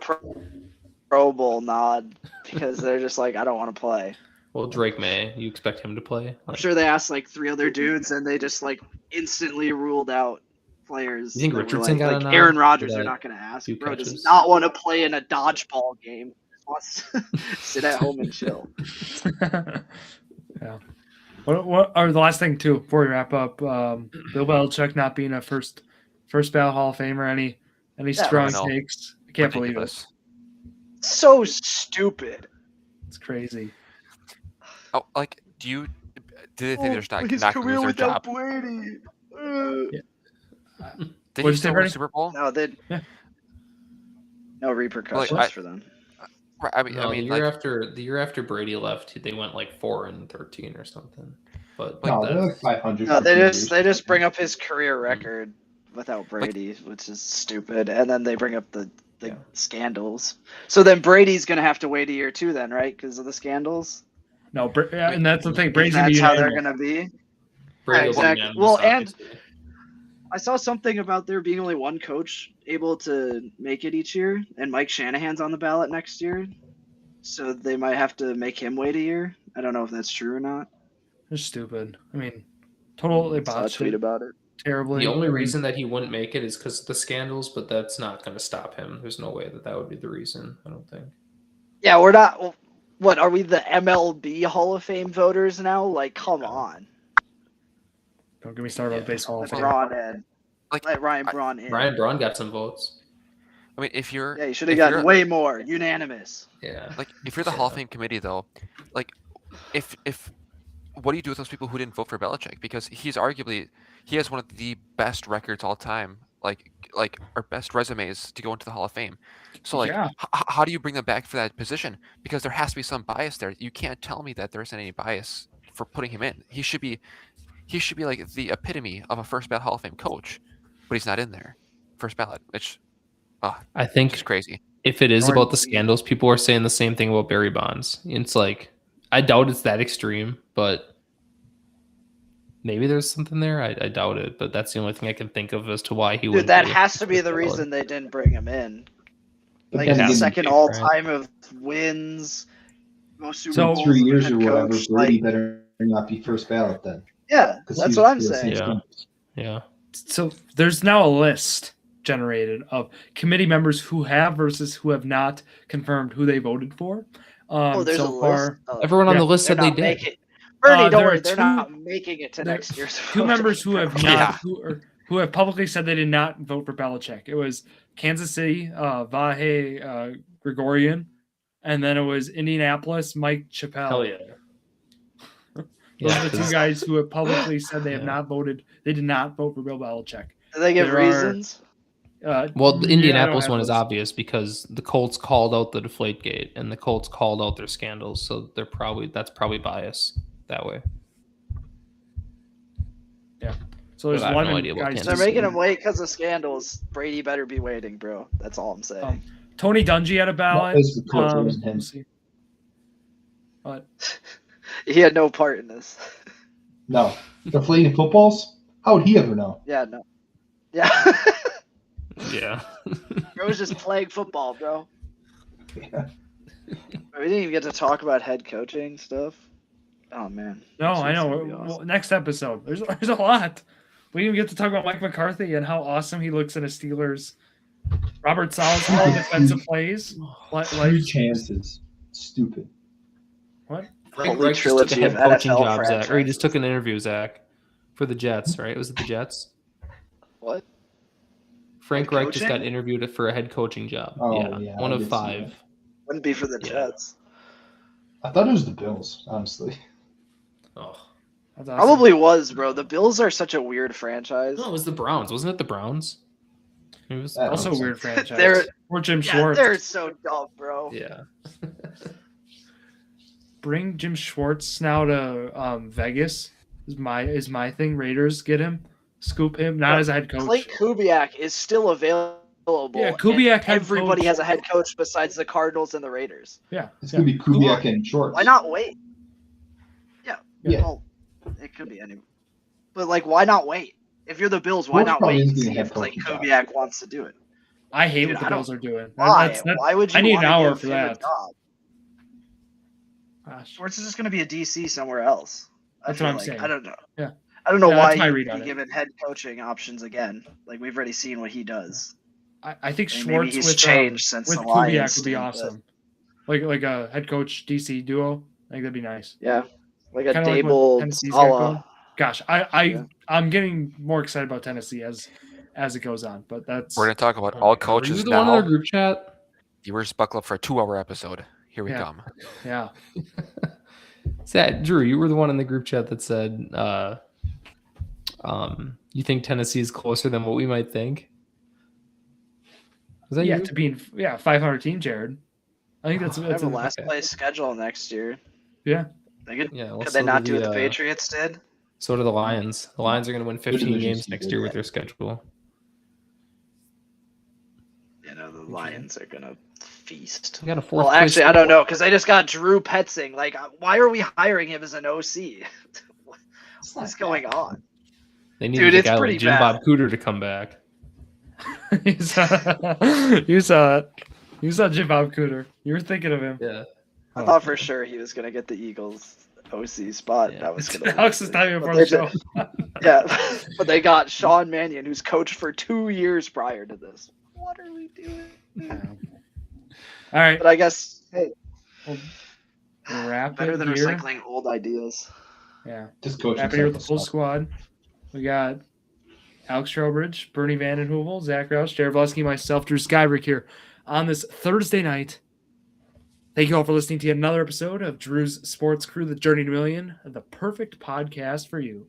Pro Bowl nod because they're just like, I don't want to play. Well, Drake May, you expect him to play? I'm Like, sure they asked like 3 other dudes and they just like instantly ruled out players. You think that were, Richardson got a like nod Aaron Rodgers? for They're that not going to ask. few Bro does catches? not want to play in a dodgeball game. He wants to sit at home and chill. Yeah. What or the last thing too before we wrap up? Bill Belichick not being a first ballot Hall of Famer. Any strong no. takes? I can't believe it. Ridiculous. So stupid. It's crazy. Oh, like, do they think there's not His not gonna career lose their without job? Brady. Did What'd he you say, still win Bernie? a Super Bowl? No, they. Yeah. No repercussions I- for them. Right, I mean, no, like, the year after Brady left, they went like 4-13 or something. But No, like they're that, like 500. No, for they 2 just years. bring up his career record without Brady, which is stupid, and then they bring up the Yeah. scandals. So then Brady's gonna have to wait a year too, then, right? Because of the scandals. No, and that's the thing. Brady's That's gonna be how they're unanimous. gonna be. Brady will be exactly. unanimous, Well, and- obviously. I saw something about there being only one coach able to make it each year, and Mike Shanahan's on the ballot next year. So they might have to make him wait a year. I don't know if that's true or not. They're stupid. I mean, totally I saw a botched tweet it about it. terribly. The only reason that he wouldn't make it is because of the scandals, but that's not going to stop him. There's no way that would be the reason. I don't think. Yeah, we're not. What are we, the MLB Hall of Fame voters now? Like, come on, Don't get me started on Yeah. baseball. let Fame. Braun in. like, Let Ryan Braun in. Ryan Braun got some votes. I mean, if you're Yeah, you should have if gotten you're- way more. Unanimous. Yeah. like, if you're the Hall of Fame committee, though, like, if what do you do with those people who didn't vote for Belichick? Because he has one of the best records all time, like our best resumes to go into the Hall of Fame. So like, Yeah. how do you bring them back for that position? Because there has to be some bias there. You can't tell me that there isn't any bias for putting him in. He should be like the epitome of a first ballot Hall of Fame coach, but he's not in there. First ballot, which I think is crazy. if it is Jordan- about the scandals, people are saying the same thing about Barry Bonds. It's like, I doubt it's that extreme, but maybe there's something there. I doubt it, but that's the only thing I can think of as to why he Dude, would. that has to be the reason they didn't bring him in. But Like then the has again, second be, all right? time of wins, most Super So- Bowls. 3 years head or whatever, coach, Brady like, better not be first ballot then. yeah, 'Cause that's he's what I'm the saying. Yeah. Yeah. So there's now a list generated of committee members who have versus who have not confirmed who they voted for. Oh, there's so a far, list. Oh, Everyone on Yeah. the list they're said they not did. making. Bernie, don't there worry, are they're two- not making it to there- next year's. two vote. members who have not Yeah. who have publicly said they did not vote for Belichick. It was Kansas City, Vahe Gregorian, and then it was Indianapolis, Mike Chappelle. Hell yeah. Those Yeah, are the 'cause- two guys who have publicly said they have Yeah. not voted. They did not vote for Bill Belichick. Do they give there are- reasons? Well, the yeah, Indianapolis I don't one have is those. obvious because the Colts called out the Deflategate and the Colts called out their scandals, so that's probably bias that way. So there's But I have one no idea what guy. Kansas They're City- making him wait because of scandals. Brady better be waiting, bro. That's all I'm saying. Tony Dungy had a ballot. That was the coach, it wasn't him. let's see. But He had no part in this. No. Deflating footballs? How would he ever know? Yeah, no. Yeah. Yeah. Bro was just playing football, bro. Yeah. We didn't even get to talk about head coaching stuff. Oh man. no, This I is know. gonna be Well, awesome. next episode, there's a lot. We didn't get to talk about Mike McCarthy and how awesome he looks in a Steelers. Robert Saleh's all defensive plays. Like, 3 chances. Stupid. what? Frank Holy Reich just took a trilogy head of coaching NFL job, Zach. Or he franchises. just took an interview, Zach, for the Jets, right? Was it the Jets? What? Frank Head Reich just got coaching? interviewed for a head coaching job. Oh, yeah. yeah, One I of did see 5. that. Wouldn't be for the Yeah. Jets. I thought it was the Bills, honestly. Oh. That's awesome. Probably was, bro. The Bills are such a weird franchise. No, it was the Browns. Wasn't it the Browns? It was the That's Also a Browns. weird franchise. They're- Or Jim Yeah, Schwartz. they're so dumb, bro. Yeah. Bring Jim Schwartz now to Vegas. is my thing. Raiders get him, scoop him, not as a head coach. Klint Kubiak is still available. Yeah, Kubiak and everybody coach. has a head coach besides the Cardinals and the Raiders. Yeah, It's gonna be Kubiak and shorts. Why not wait? Yeah. Well, it could be any. But like, why not wait? If you're the Bills, why Schwartz not probably wait is and being see head if coach like job. Kubiak wants to do it? I hate Dude, what the I Bills don't- are doing. Why? Why would you? I need an wanna hour give for him a that. job? Gosh, Schwartz is just going to be a DC somewhere else. That's feel what I'm like. saying. I don't know. Yeah. I don't know Yeah, why that's my he'd read on be it. given head coaching options again. Like we've already seen what he does. I think Maybe Schwartz he's with changed since with the Kubiak Lions would be stint, but- awesome. Like a head coach DC duo. I think that'd be nice. Yeah, like a Kinda like what Dable Tennessee's got going. Sala. Gosh, I'm getting more excited about Tennessee as it goes on. But that's We're going to talk about all Are you coaches the one in our now. group chat? Viewers, buckle up for a 2-hour episode. Here we Yeah. come. yeah. Sad, Drew, you were the one in the group chat that said you think Tennessee is closer than what we might think. Was that Yeah, you? to being 500 team, Jared. I think that's They have a a, last okay. place schedule next year. yeah. They could, Yeah, well, could they so not do do what the the, Patriots did? So do the Lions. The Lions are going to win 15 division games season. next year with their schedule. You know, the Lions are gonna feast. We got a fourth. Well, actually, I don't know because they just got Drew Petzing. Like, why are we hiring him as an OC? What's going on? They need Dude, a it's guy pretty like Jim bad. Bob Cooter to come back. you saw it. You saw Jim Bob Cooter. You were thinking of him. Yeah. I thought for sure he was gonna get the Eagles OC spot. Yeah. That was gonna. Alex is telling me But before the they show. did- Yeah, but they got Sean Mannion, who's coached for 2 years prior to this. What are we doing? All right. But I guess, hey, We'll wrap better it than here. recycling old ideas. Yeah. Just coaching. Wrap it here with the cycle full stuff. squad. We got Alex Trowbridge, Bernie Van Hoovel, Zack Rausch, Jared Valleskey, myself, Drew Skyberg here on this Thursday night. Thank you all for listening to yet another episode of Drew's Sports Crew, The Journey to Million, the perfect podcast for you.